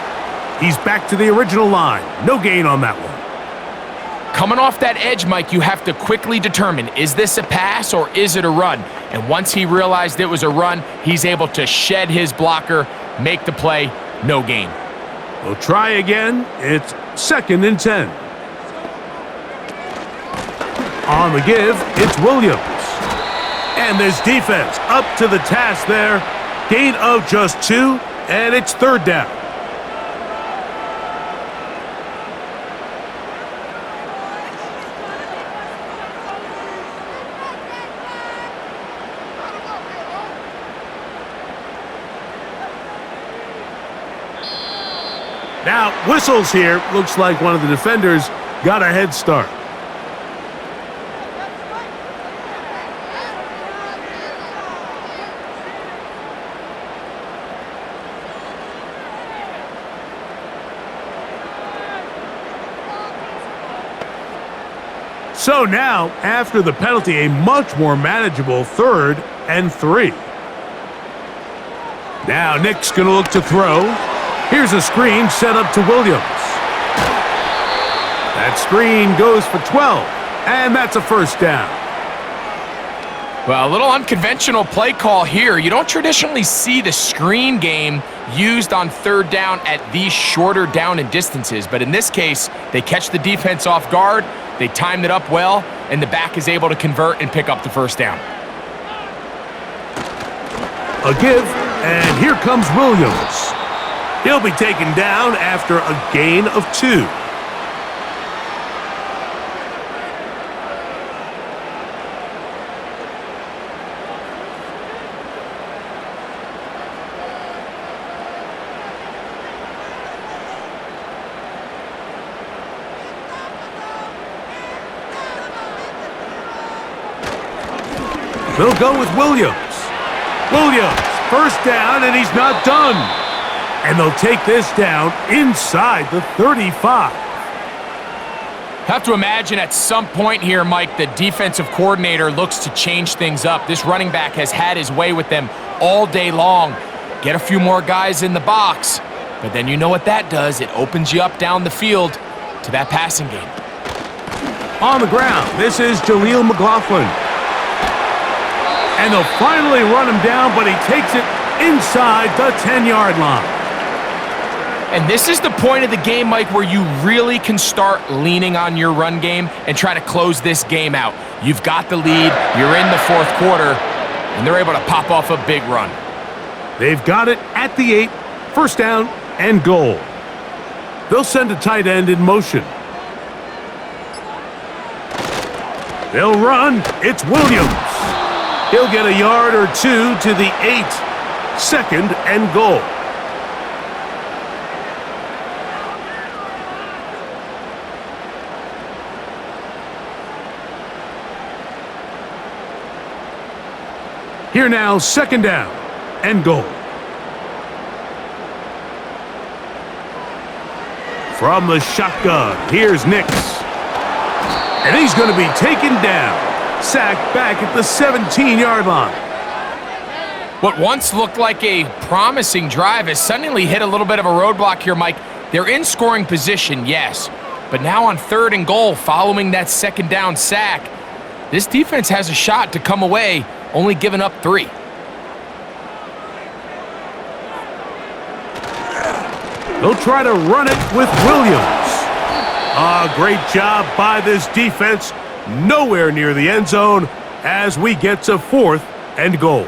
He's back to the original line. No gain on that one. Coming off that edge, Mike, you have to quickly determine, is this a pass or is it a run? And once he realized it was a run, he's able to shed his blocker, make the play, no gain. We'll try again. It's 2nd and 10. On the give, it's Williams. And this defense up to the task there. Gain of just 2, and it's 3rd down. Now, whistles here. Looks like one of the defenders got a head start. So now, after the penalty, a much more manageable 3rd and 3. Now Nick's going to look to throw. Here's a screen set up to Williams. That screen goes for 12, and that's a first down. Well, a little unconventional play call here. You don't traditionally see the screen game used on 3rd down at these shorter down and distances, but in this case, they catch the defense off guard. They timed it up well, and the back is able to convert and pick up the first down. A give, and here comes Williams. He'll be taken down after a gain of 2. They'll go with Williams. Williams, first down, and he's not done. And they'll take this down inside the 35. Have to imagine at some point here, Mike, the defensive coordinator looks to change things up. This running back has had his way with them all day long. Get a few more guys in the box, but then you know what that does. It opens you up down the field to that passing game. On the ground, this is Jaleel McLaughlin. And they'll finally run him down, but he takes it inside the 10-yard line. And this is the point of the game, Mike, where you really can start leaning on your run game and try to close this game out. You've got the lead, you're in the fourth quarter, and they're able to pop off a big run. They've got it at the 8, first down and goal. They'll send a tight end in motion. They'll run, it's Williams. He'll get a yard or 2 to the 8, second and goal. Here now, second down and goal. From the shotgun, here's Nix. And he's going to be taken down. Sacked back at the 17-yard line. What once looked like a promising drive has suddenly hit a little bit of a roadblock here, Mike. They're in scoring position, yes. But now on third and goal, following that second down sack, this defense has a shot to come away, only giving up 3. They'll try to run it with Williams. Great job by this defense. Nowhere near the end zone as we get to fourth and goal.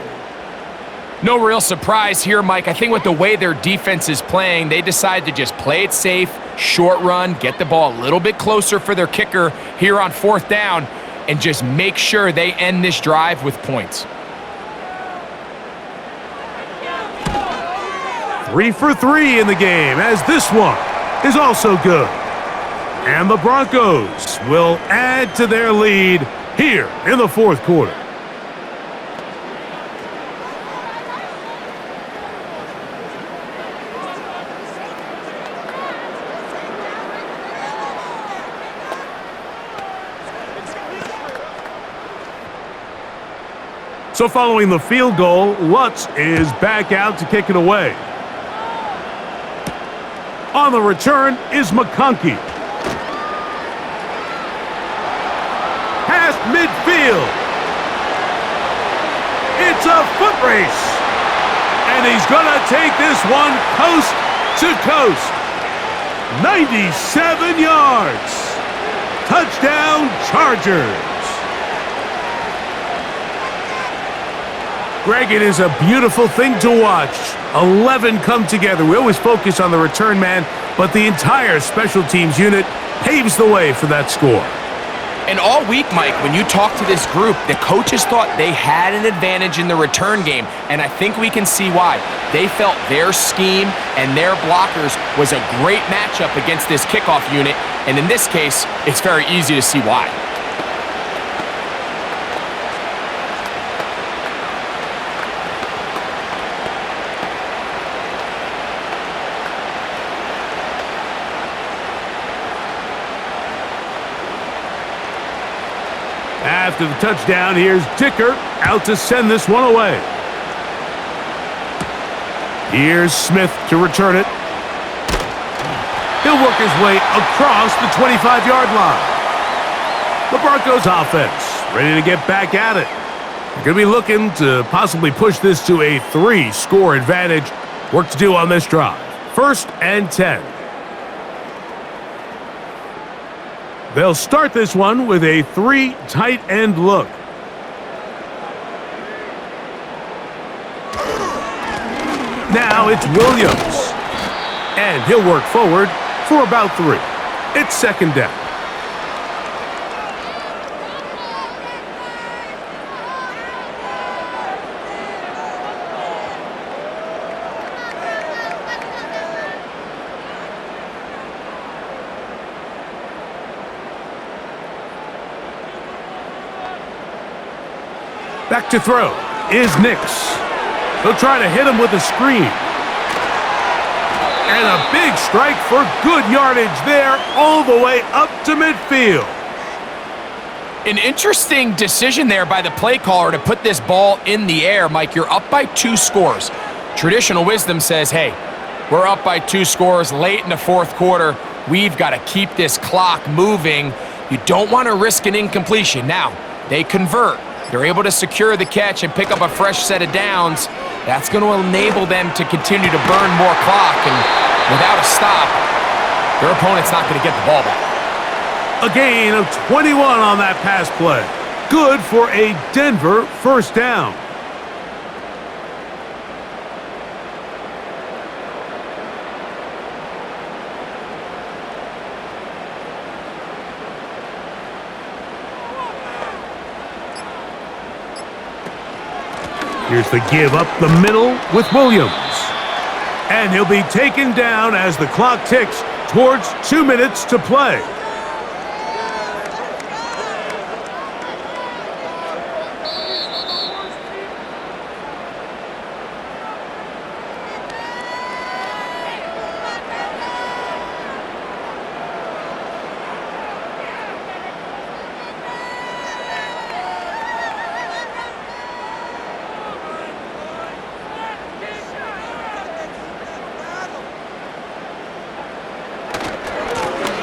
No real surprise here, Mike. I think with the way their defense is playing, they decide to just play it safe, short run, get the ball a little bit closer for their kicker here on fourth down, and just make sure they end this drive with points. 3 for 3 in the game, as this one is also good. And the Broncos will add to their lead here in the fourth quarter. So following the field goal, Lutz is back out to kick it away. On the return is McConkey. Past midfield. It's a foot race. And he's going to take this one coast to coast. 97 yards. Touchdown Chargers. Greg, it is a beautiful thing to watch. 11 come together. We always focus on the return man, but the entire special teams unit paves the way for that score. And all week, Mike, when you talk to this group, the coaches thought they had an advantage in the return game, and I think we can see why. They felt their scheme and their blockers was a great matchup against this kickoff unit, and in this case, it's very easy to see why. After the touchdown, here's Dicker out to send this one away. Here's Smith to return it. He'll work his way across the 25-yard line. The Broncos offense ready to get back at it. They're going to be looking to possibly push this to a 3-score advantage. Work to do on this drive. 1st and 10. They'll start this one with a 3 tight end look. Now it's Williams. And he'll work forward for about 3. It's second down. Back to throw is Nix. He'll try to hit him with a screen. And a big strike for good yardage there all the way up to midfield. An interesting decision there by the play caller to put this ball in the air. Mike, you're up by 2 scores. Traditional wisdom says, hey, we're up by 2 scores late in the 4th quarter. We've got to keep this clock moving. You don't want to risk an incompletion. Now, they convert. They're able to secure the catch and pick up a fresh set of downs. That's going to enable them to continue to burn more clock, and without a stop, their opponent's not going to get the ball back. A gain of 21 on that pass play. Good for a Denver first down. Here's the give up the middle with Williams. And he'll be taken down as the clock ticks towards 2 minutes to play.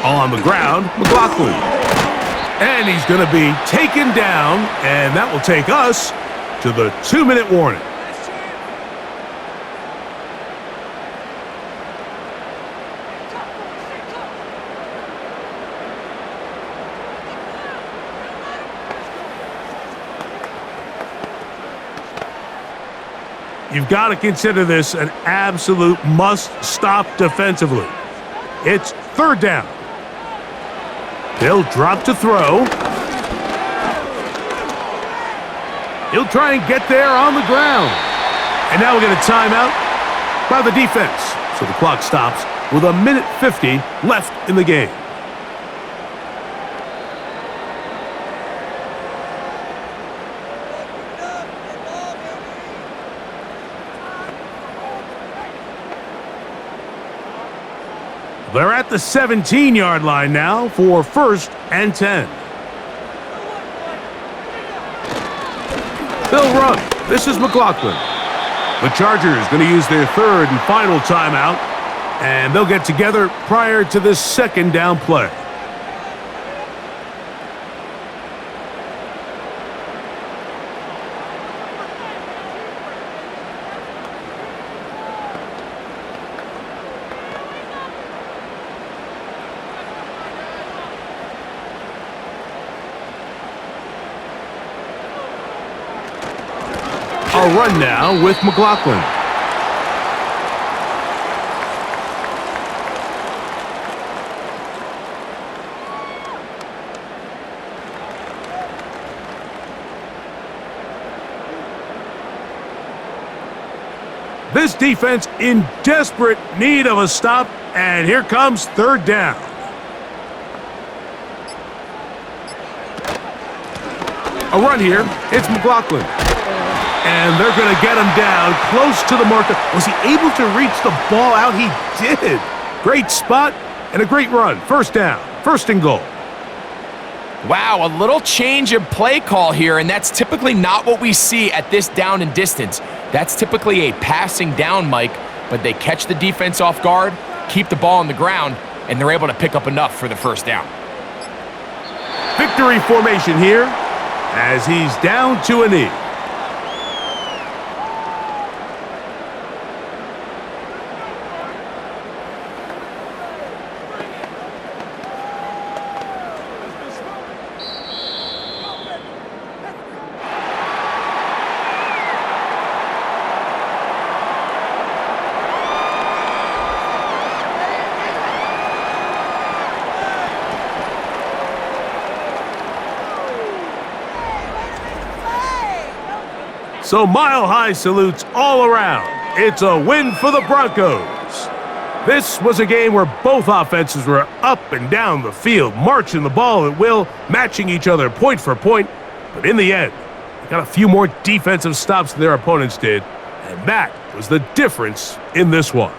On the ground, McLaughlin. And he's going to be taken down, and that will take us to the 2-minute warning. You've got to consider this an absolute must-stop defensively. It's 3rd down. They'll drop to throw. He'll try and get there on the ground. And now we get a timeout by the defense. So the clock stops with 1:50 left in the game. They're at the 17-yard line now for 1st and 10. They'll run. This is McLaughlin. The Chargers going to use their 3rd and final timeout, and they'll get together prior to this 2nd down play. A run now with McLaughlin. This defense in desperate need of a stop, and here comes 3rd down. A run here. It's McLaughlin. And they're going to get him down close to the marker. Was he able to reach the ball out? He did. Great spot and a great run. 1st down. 1st and goal. Wow, a little change in play call here, and that's typically not what we see at this down and distance. That's typically a passing down, Mike, but they catch the defense off guard, keep the ball on the ground, and they're able to pick up enough for the 1st down. Victory formation here as he's down to a knee. So Mile High salutes all around. It's a win for the Broncos. This was a game where both offenses were up and down the field, marching the ball at will, matching each other point for point. But in the end, they got a few more defensive stops than their opponents did, and that was the difference in this one.